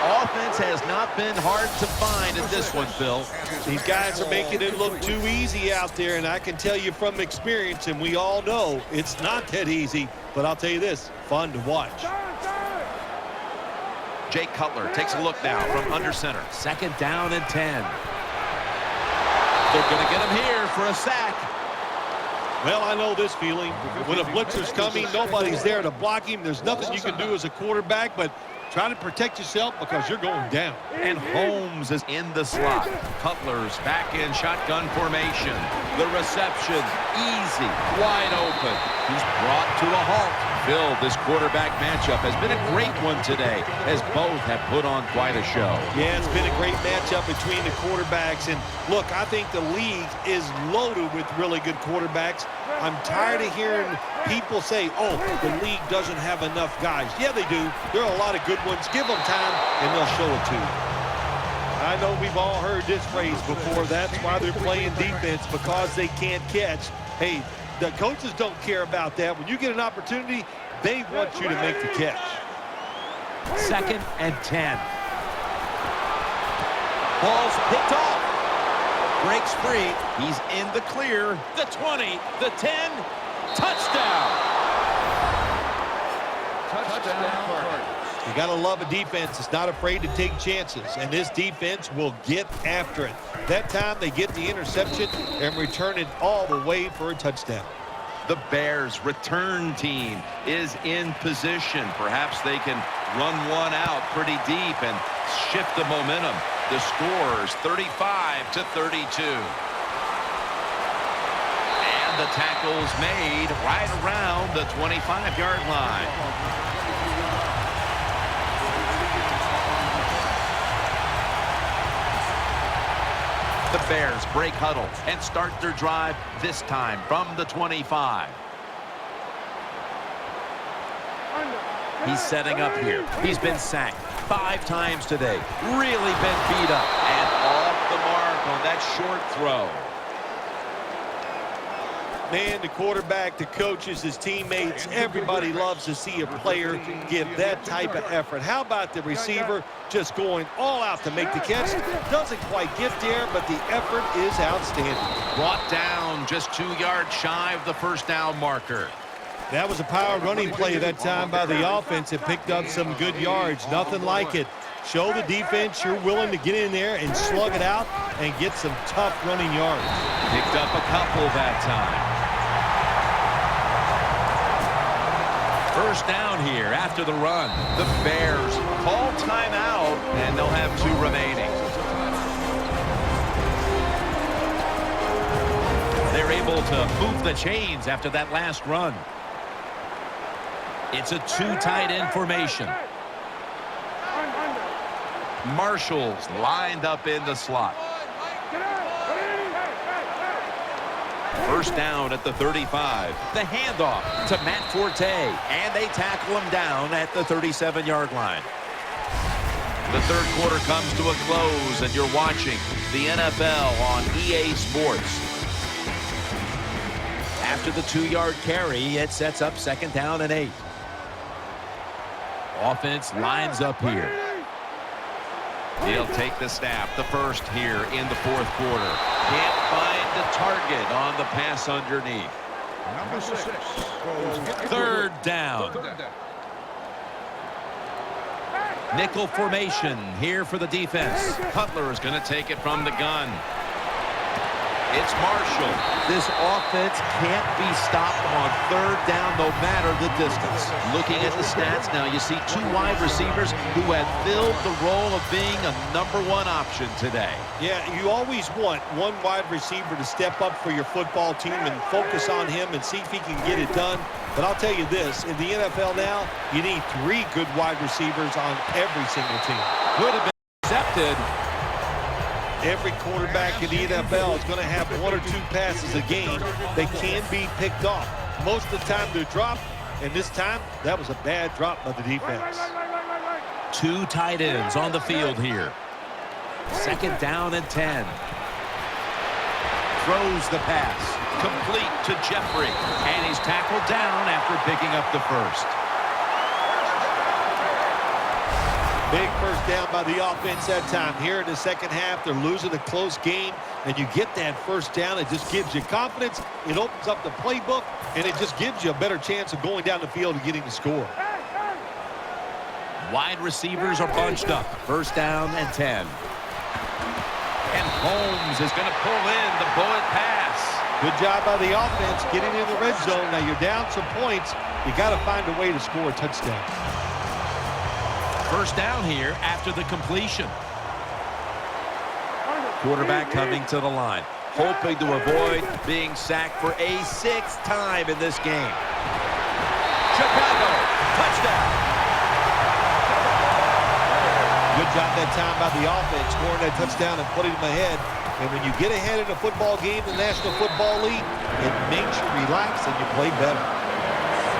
Offense has not been hard to find in this one, Phil. These guys are making it look too easy out there, and I can tell you from experience, and we all know it's not that easy, but I'll tell you this, fun to watch. Jay Cutler takes a look now from under center. Second down and 10. They're going to get him here for a sack. Well, I know this feeling. When a blitzer's coming, nobody's there to block him. There's nothing you can do as a quarterback, but try to protect yourself because you're going down. And Holmes is in the slot. Cutler's back in shotgun formation. The reception, easy, wide open. He's brought to a halt. Phil, this quarterback matchup has been a great one today, as both have put on quite a show. Yeah, it's been a great matchup between the quarterbacks. And look, I think the league is loaded with really good quarterbacks. I'm tired of hearing people say, oh, the league doesn't have enough guys. Yeah, they do. There are a lot of good ones. Give them time, and they'll show it to you. I know we've all heard this phrase before. That's why they're playing defense, because they can't catch. Hey, the coaches don't care about that. When you get an opportunity, they want you to make the catch. Second and 10. Ball's picked off. Breaks free. He's in the clear. The 20, the 10. Touchdown. Touchdown. You got to love a defense that's not afraid to take chances, and this defense will get after it. That time they get the interception and return it all the way for a touchdown. The Bears return team is in position. Perhaps they can run one out pretty deep and shift the momentum. The score is 35-32. And the tackle's made right around the 25-yard line. The Bears break huddle and start their drive, this time from the 25. He's setting up here. He's been sacked 5 times today. Really been beat up. And off the mark on that short throw. Man, the quarterback, the coaches, his teammates, everybody loves to see a player give that type of effort. How about the receiver just going all out to make the catch? Doesn't quite get there, but the effort is outstanding. Brought down just 2 yards shy of the first down marker. That was a power running play that time by the offense. It picked up some good yards. Nothing like it. Show the defense you're willing to get in there and slug it out and get some tough running yards. Picked up a couple that time. First down here after the run. The Bears call timeout, and they'll have 2 remaining. They're able to move the chains after that last run. It's a 2 tight end formation. Marshall's lined up in the slot. First down at the 35. The handoff to Matt Forte, and they tackle him down at the 37-yard line. The third quarter comes to a close, and you're watching the NFL on EA Sports. After the 2-yard carry, it sets up second down and 8. Offense lines up here. He'll take the snap, the first here in the fourth quarter. Can't find the target on the pass underneath. Number 6. Third down. Nickel formation here for the defense. Cutler is going to take it from the gun. It's Marshall. This offense can't be stopped on third down no matter the distance. Looking at the stats now, you see 2 wide receivers who have filled the role of being a #1 option today. Yeah, you always want one wide receiver to step up for your football team and focus on him and see if he can get it done. But I'll tell you this, in the NFL now, you need 3 good wide receivers on every single team. Could have been intercepted. Every quarterback in the NFL is going to have 1 or 2 passes a game that can be picked off. Most of the time they're dropped, and this time that was a bad drop by the defense. 2 tight ends on the field here. 2nd down and 10. Throws the pass. Complete to Jeffrey. And he's tackled down after picking up the first. Big first down by the offense that time. Here in the second half, they're losing a close game, and you get that first down. It just gives you confidence. It opens up the playbook, and it just gives you a better chance of going down the field and getting the score. Wide receivers are bunched up. 1st down and 10. And Holmes is going to pull in the bullet pass. Good job by the offense getting in the red zone. Now you're down some points. You got to find a way to score a touchdown. 1st down here after the completion. Quarterback coming to the line, hoping to avoid being sacked for a 6th time in this game. Chicago, touchdown. Good job that time by the offense, scoring that touchdown and putting them ahead. And when you get ahead in a football game, the National Football League, it makes you relax and you play better.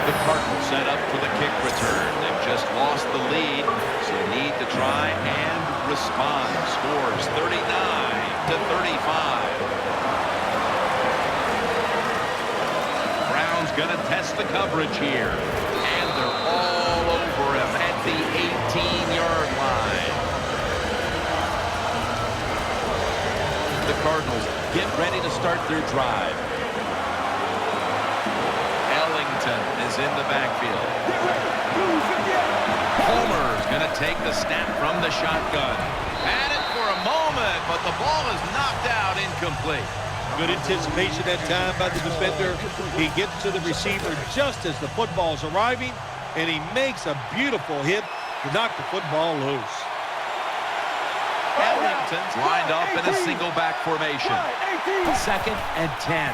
The Cardinals set up for the kick return. They've just lost the lead, so need to try and respond. Scores 39-35. Brown's going to test the coverage here. And they're all over him at the 18-yard line. The Cardinals get ready to start their drive. Is in the backfield. Homer's going to take the snap from the shotgun. Had it for a moment, but the ball is knocked out incomplete. Good anticipation that time by the defender. He gets to the receiver just as the football's arriving, and he makes a beautiful hit to knock the football loose. Ellington's lined up in a single back formation. 2nd and 10.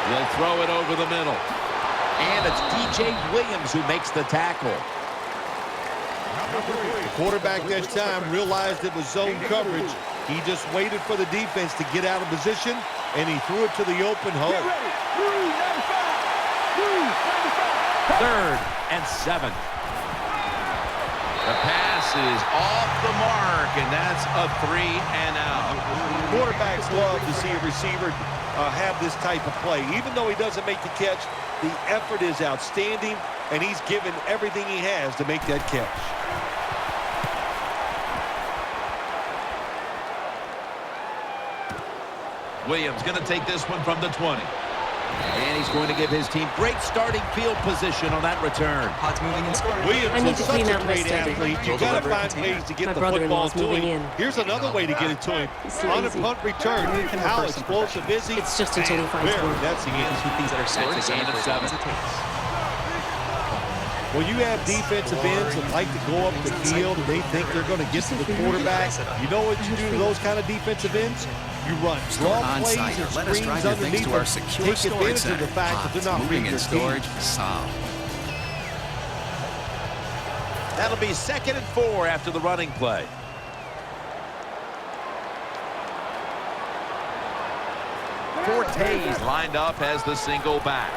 Will throw it over the middle. And it's DJ Williams who makes the tackle. The quarterback this time realized it was zone coverage. He just waited for the defense to get out of position, and he threw it to the open hole. 3rd and 7. The pass is off the mark, and that's a 3-and-out. Quarterbacks love to see a receiver have this type of play. Even though he doesn't make the catch, the effort is outstanding, and he's given everything he has to make that catch. Williams going to take this one from the 20. And he's going to give his team great starting field position on that return. Pods moving and scoring. Williams is such a great athlete. You've got to find ways to get the football to him. Here's another way to get it to him. On a punt return, how explosive is he? It's just until he finds one. That's the end. Things that are scored, That's a gain of 7. When you have defensive ends that like to go up the field and they think they're going to get to the quarterback, you know what you do to those kind of defensive ends? You run draw plays and screens underneath them. Take advantage of the fact that they're not moving in storage. Solved. That'll be 2nd and 4 after the running play. Forte's lined up as the single back.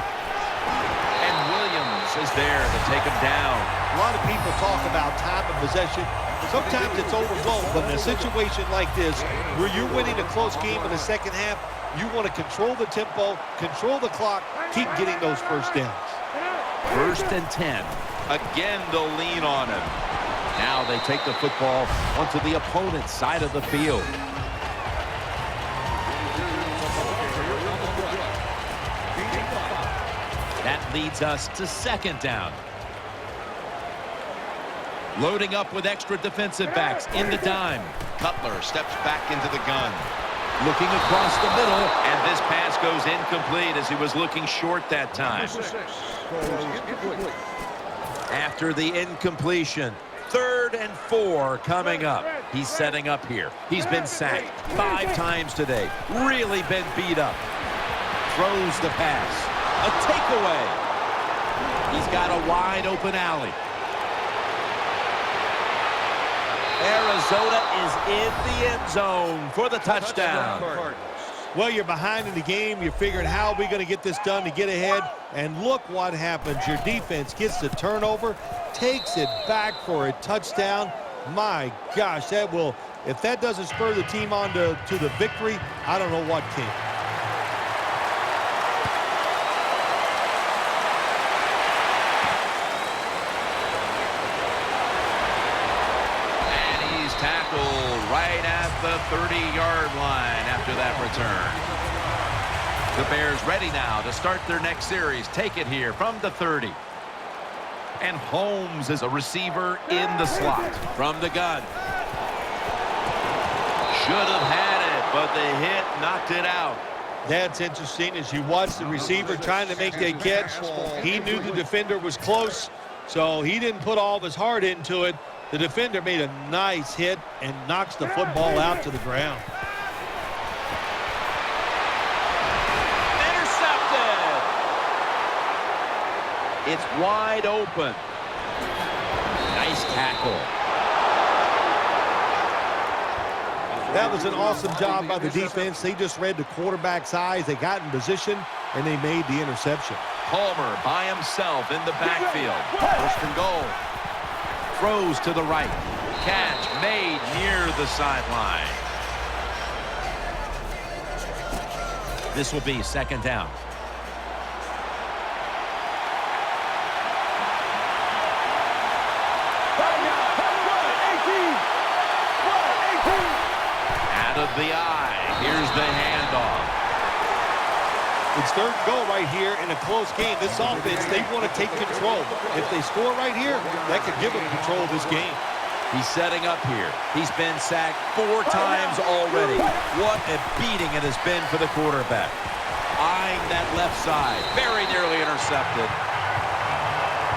And Williams is there to take him down. A lot of people talk about time of possession. Sometimes it's overblown, but in a situation like this, where you're winning a close game in the second half, you want to control the tempo, control the clock, keep getting those first downs. 1st and 10. Again, they'll lean on him. Now they take the football onto the opponent's side of the field. That leads us to 2nd down. Loading up with extra defensive backs in the dime. Cutler steps back into the gun. Looking across the middle, and this pass goes incomplete as he was looking short that time. After the incompletion, 3rd and 4 coming up. He's setting up here. He's been sacked 5 times today. Really been beat up. Throws the pass. A takeaway. He's got a wide open alley. Arizona is in the end zone for the touchdown. Well, you're behind in the game. You're figuring how are we going to get this done to get ahead. And look what happens. Your defense gets the turnover, takes it back for a touchdown. My gosh, that will, if that doesn't spur the team on to the victory, I don't know what can. Tackled right at the 30-yard line after that return. The Bears ready now to start their next series. Take it here from the 30. And Holmes is a receiver in the slot from the gun. Should have had it, but the hit knocked it out. That's interesting. As you watch the receiver trying to make that catch, he knew the defender was close, so he didn't put all of his heart into it. The defender made a nice hit and knocks the football out to the ground. Intercepted! It's wide open. Nice tackle. That was an awesome job by the defense. They just read the quarterback's eyes. They got in position, and they made the interception. Palmer by himself in the backfield. First and goal. Throws to the right. Catch made near the sideline. This will be second down. Out of the eye. Here's the handoff. It's third and goal right here in a close game. This offense, they want to take control. If they score right here, that could give them control of this game. He's setting up here. He's been sacked 4 times already. What a beating it has been for the quarterback. Eyeing that left side. Very nearly intercepted.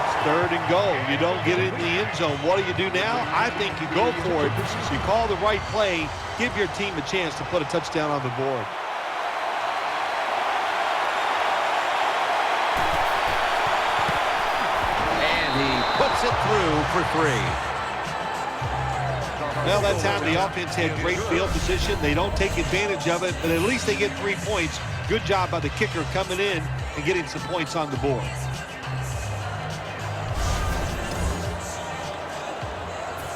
It's third and goal. You don't get it in the end zone. What do you do now? I think you go for it. You call the right play. Give your team a chance to put a touchdown on the board. Puts it through for 3. Well, that time the offense had great field position. They don't take advantage of it, but at least they get 3 points. Good job by the kicker coming in and getting some points on the board.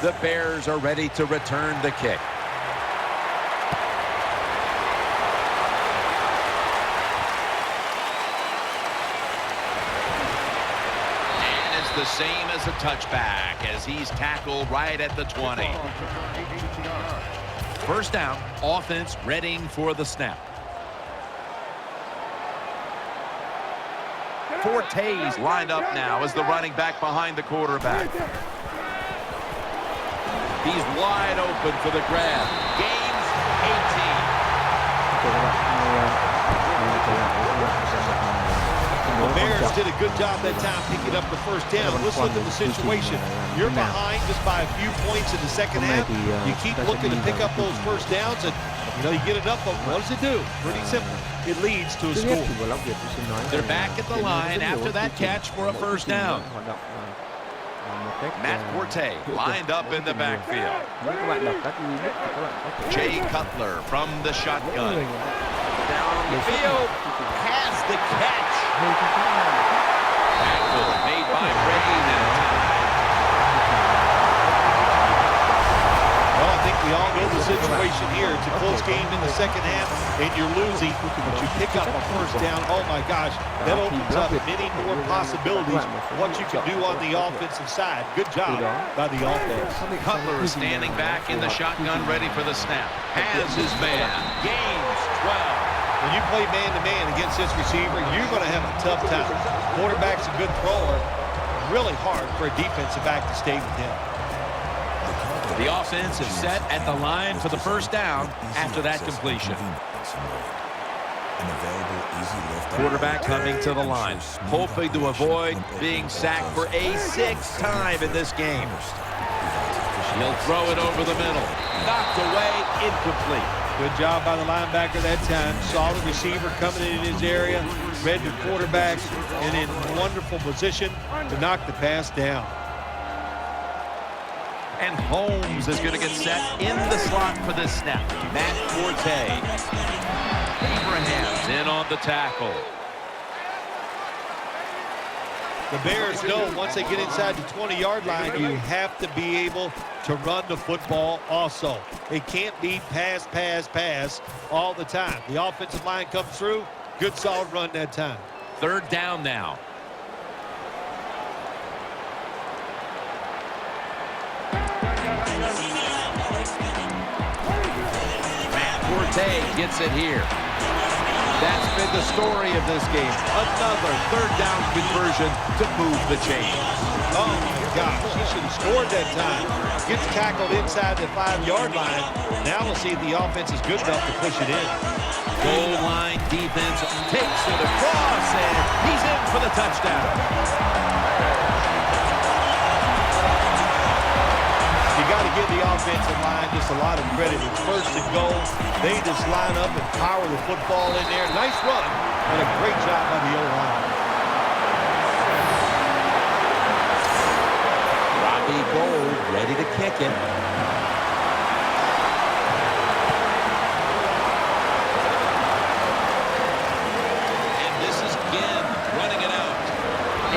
The Bears are ready to return the kick. The same as a touchback as he's tackled right at the 20. First down, offense readying for the snap. Forte's lined up now as the running back behind the quarterback. He's wide open for the grab. Gains 18. The Bears did a good job that time picking up the first down. Let's look at the situation. You're behind just by a few points in the second half. You keep looking to pick up those first downs, and you get enough of them. What does it do? Pretty simple. It leads to a score. They're back at the line after that catch for a first down. Matt Forte lined up in the backfield. Jay Cutler from the shotgun. Down the field, has the catch. Tackle made by Brady that time. Well, I think we all know the situation here. It's a close game in the second half, and you're losing, but you pick up a first down. Oh, my gosh, that opens up many more possibilities what you can do on the offensive side. Good job by the offense. Cutler is standing back in the shotgun, ready for the snap. Has his man. Gains 12. When you play man-to-man against this receiver, you're going to have a tough time. Quarterback's a good thrower. Really hard for a defensive back to stay with him. The offense is set at the line for the first down after that completion. Quarterback coming to the line, hoping to avoid being sacked for a 6th time in this game. He'll throw it over the middle. Knocked away, incomplete. Good job by the linebacker that time. Saw the receiver coming in his area, read the quarterback, and in wonderful position to knock the pass down. And Holmes is going to get set in the slot for this snap. Matt Forte. Abraham's in on the tackle. The Bears know once they get inside the 20-yard line, you have to be able to run the football also. It can't be pass, pass, pass all the time. The offensive line comes through, good solid run that time. Third down now. Matt Forte gets it here. That's been the story of this game. Another third down conversion to move the chains. Oh, my gosh. He should have scored that time. Gets tackled inside the 5-yard line. Now we'll see if the offense is good enough to push it in. Goal line defense takes it across, and he's in for the touchdown. You got to give the offensive line just a lot of credit. It's first and goal. They just line up and power the football in there. Nice run, and a great job by the O-line. Robbie Gould ready to kick it. And this is Ginn running it out.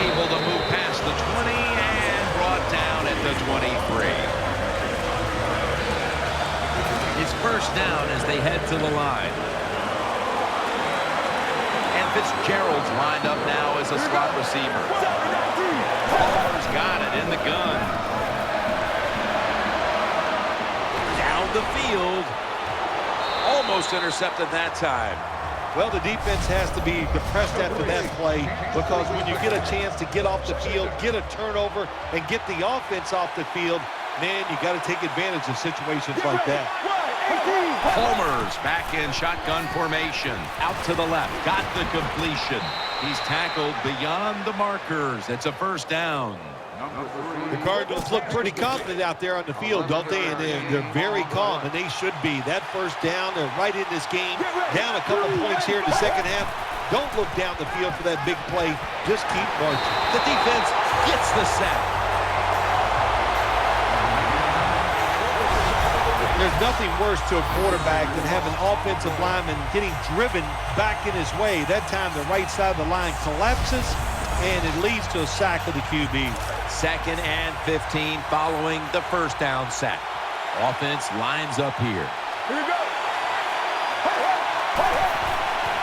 Able to move past the 20 and brought down at the 23. It's first down as they head to the line. And Fitzgerald's lined up now as a slot receiver. Palmer's got it in the gun. Down the field. Almost intercepted that time. Well, the defense has to be depressed after that play because when you get a chance to get off the field, get a turnover, and get the offense off the field, man, you got to take advantage of situations like that. Palmer's back in shotgun formation. Out to the left. Got the completion. He's tackled beyond the markers. It's a first down. The Cardinals look pretty confident out there on the field, don't they? And they're very calm, and they should be. That first down, they're right in this game. Down a couple points here in the second half. Don't look down the field for that big play. Just keep marching. The defense gets the sack. There's nothing worse to a quarterback than having an offensive lineman getting driven back in his way. That time the right side of the line collapses, and it leads to a sack of the QB. Second and 15 following the first down sack. Offense lines up here. Here we go.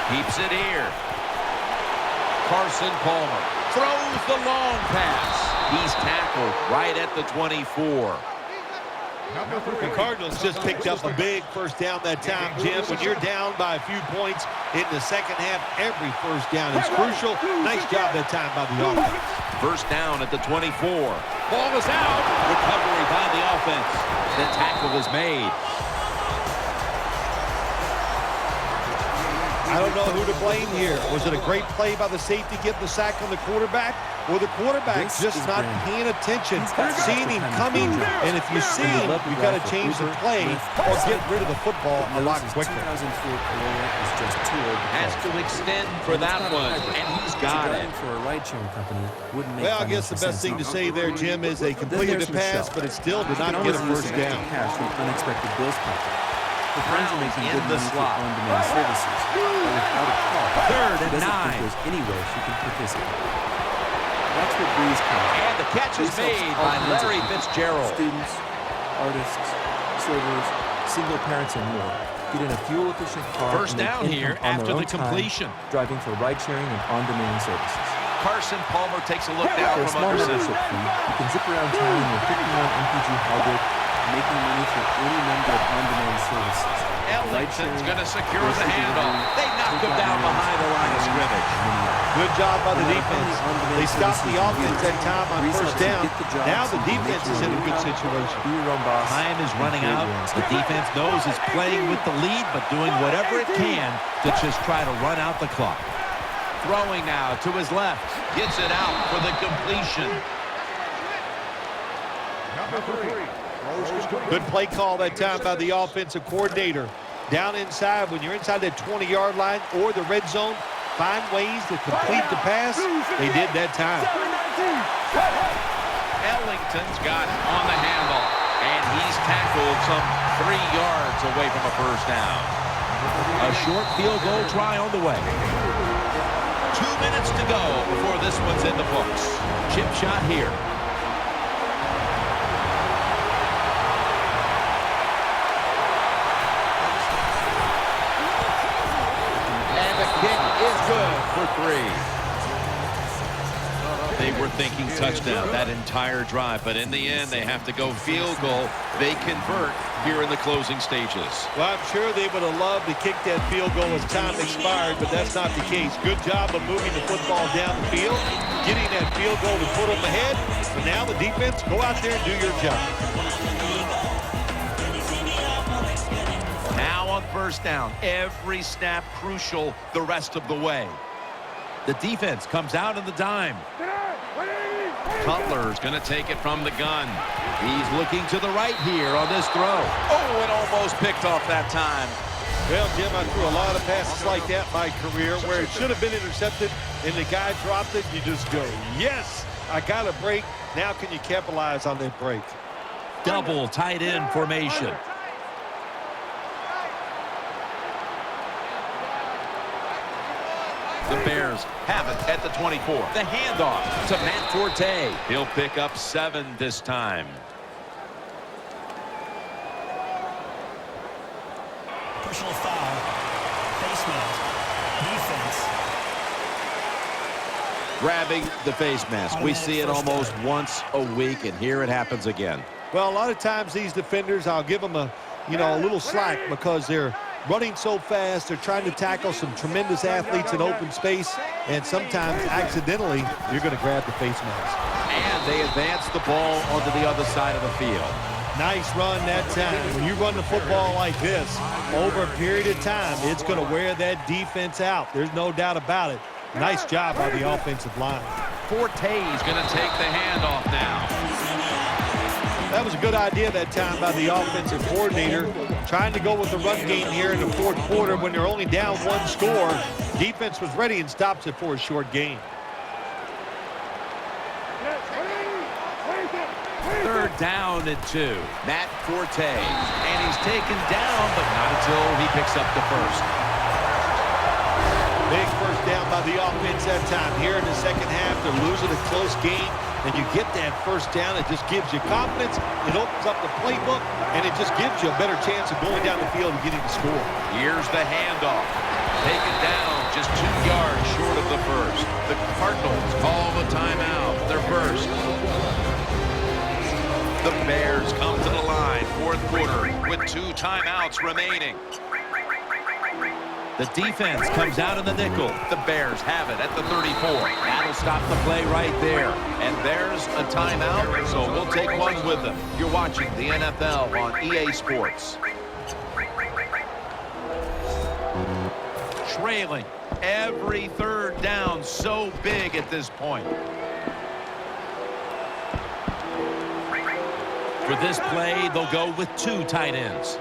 Keeps it here. Carson Palmer throws the long pass. He's tackled right at the 24. The Cardinals just picked up a big first down that time, Jim. When you're down by a few points in the second half, every first down is crucial. Nice job that time by the offense. First down at the 24. Ball is out. Recovery by the offense. The tackle is made. I don't know who to blame here. Was it a great play by the safety getting the sack on the quarterback? Or the quarterback just not paying attention, seeing him coming, and if you see him, you've got to change the play or get rid of the football a lot quicker. Has to extend for that one, and he's got it. Well, I guess the best thing to say there, Jim, is they completed the pass, but it still did not get a first down. In the slot. Third and 9. And the catch is made by Larry Fitzgerald. Students, artists, servers, single parents, and more get in a fuel-efficient car. First down here after the completion. Driving for ride-sharing and on-demand services. Carson Palmer takes a look down from under center. You can zip around town in your 51 MPG hybrid, making money for any number of on-demand services. Ellington's going to secure the handoff. They knocked him down behind the line of scrimmage. Good job by the defense. They stopped the offense that time on first down. Now the defense is in a good situation. Time is running out. The defense knows it's playing with the lead, but doing whatever it can to just try to run out the clock. Throwing now to his left. Gets it out for the completion. Good play call that time by the offensive coordinator. Down inside, when you're inside that 20-yard line or the red zone, find ways to complete the pass. They did that time. Ellington's got it on the handle. And he's tackled some 3 yards away from a first down. A short field goal try on the way. 2 minutes to go before this one's in the books. Chip shot here. And the kick is good for 3. They were thinking touchdown that entire drive, but in the end, they have to go field goal. They convert here in the closing stages. Well, I'm sure they would have loved to kick that field goal as time expired, but that's not the case. Good job of moving the football down the field, getting that field goal to put them ahead. So now the defense, go out there and do your job. Now on first down, every snap crucial the rest of the way. The defense comes out in the dime. Cutler's going to take it from the gun. He's looking to the right here on this throw. Oh, it almost picked off that time. Well, Jim, I threw a lot of passes like that in my career where it should have been intercepted and the guy dropped it. You just go, yes, I got a break. Now can you capitalize on that break? Double tight end formation. The Bears have it at the 24. The handoff to Matt Forte. He'll pick up 7 this time. Personal foul. Face mask. Defense. Grabbing the face mask. We see it almost once a week, and here it happens again. Well, a lot of times these defenders, I'll give them a little slack because they're running so fast. They're trying to tackle some tremendous athletes in open space, and sometimes accidentally you're going to grab the face mask. And they advance the ball onto the other side of the field. Nice run that time. When you run the football like this over a period of time, it's going to wear that defense out. There's no doubt about it. Nice job by the offensive line. Forte's going to take the handoff now. That was a good idea that time by the offensive coordinator, trying to go with the run game here in the fourth quarter when they're only down 1 score. Defense was ready and stops it for a short gain. 3rd down and 2. Matt Forte. And he's taken down, but not until he picks up the first. Big first down by the offense that time. Here in the second half, they're losing a close game, and you get that first down. It just gives you confidence. It opens up the playbook, and it just gives you a better chance of going down the field and getting the score. Here's the handoff. Taken down just 2 yards short of the first. The Cardinals call the timeout. Their first. The Bears come to the line, 4th quarter, with 2 timeouts remaining. The defense comes out in the nickel. The Bears have it at the 34. That'll stop the play right there. And there's a timeout, so we'll take one with them. You're watching the NFL on EA Sports. Trailing every 3rd down, so big at this point. For this play, they'll go with 2 tight ends.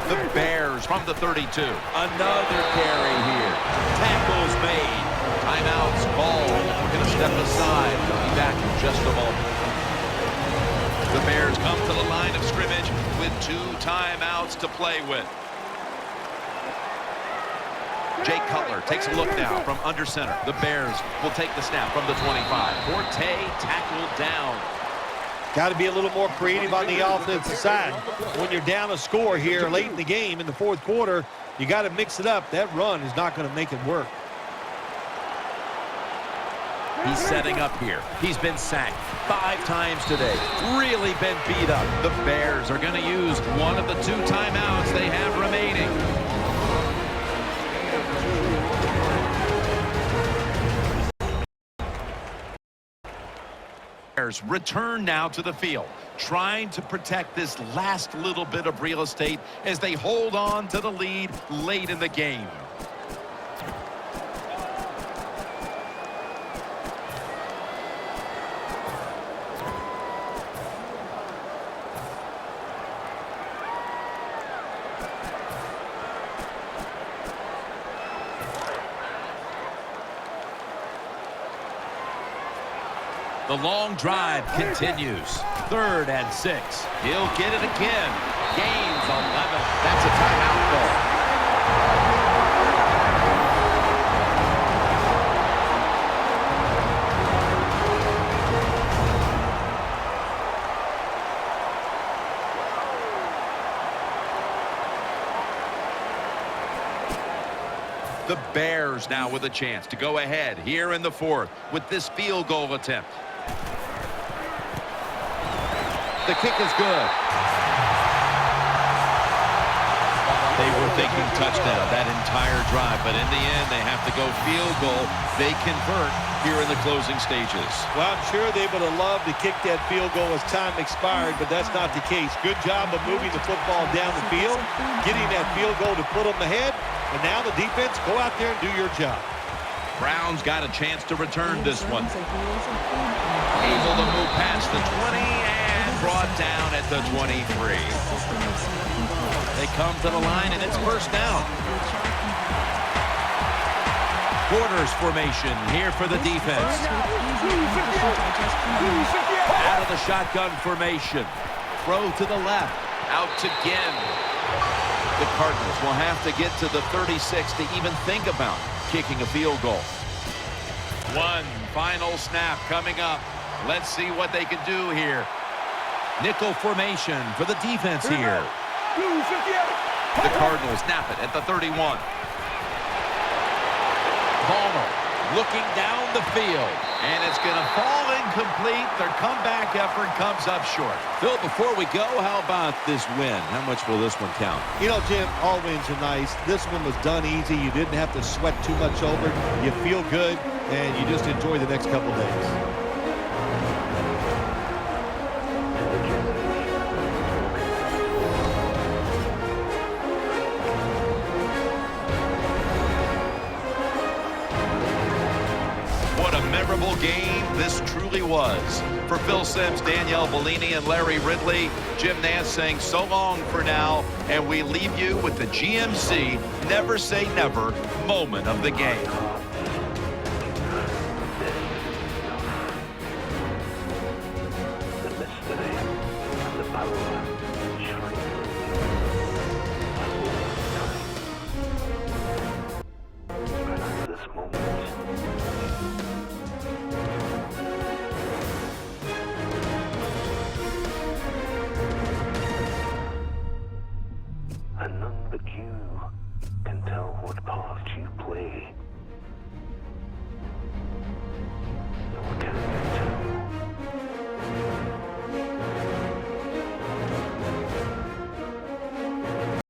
The Bears from the 32. Another carry here. Tackles made. Timeouts called. We're going to step aside. We'll be back in just a moment. The Bears come to the line of scrimmage with 2 timeouts to play with. Jay Cutler takes a look now from under center. The Bears will take the snap from the 25. Forte tackled down. Got to be a little more creative on the offensive side. When you're down a score here late in the game in the 4th quarter, you got to mix it up. That run is not going to make it work. He's setting up here. He's been sacked 5 times today. Really been beat up. The Bears are going to use one of the 2 timeouts they have remaining. Bears return now to the field, trying to protect this last little bit of real estate as they hold on to the lead late in the game. The long drive continues. 3rd and 6. He'll get it again. Gains 11. That's a timeout call. The Bears now with a chance to go ahead here in the 4th with this field goal attempt. The kick is good. They were thinking touchdown that entire drive, but in the end, they have to go field goal. They convert here in the closing stages. Well, I'm sure they would have loved to kick that field goal as time expired, but that's not the case. Good job of moving the football down the field, getting that field goal to put them ahead, and now the defense, go out there and do your job. Browns got a chance to return this one. Able to move past the 20 and brought down at the 23. They come to the line, and it's 1st down. Quarters formation here for the defense. Out of the shotgun formation. Throw to the left. Out again. The Cardinals will have to get to the 36 to even think about kicking a field goal. One final snap coming up. Let's see what they can do here. Nickel formation for the defense here. The Cardinals snap it at the 31. Palmer looking down the field, and it's going to fall incomplete. Their comeback effort comes up short. Phil, before we go, how about this win? How much will this one count? You know, Jim, all wins are nice. This one was done easy. You didn't have to sweat too much over it. You feel good, and you just enjoy the next couple days. Memorable game this truly was. For Phil Simms, Danielle Bellini, and Larry Ridley, Jim Nantz saying so long for now, and we leave you with the GMC Never Say Never moment of the game. And none but you can tell what part you play. Nor can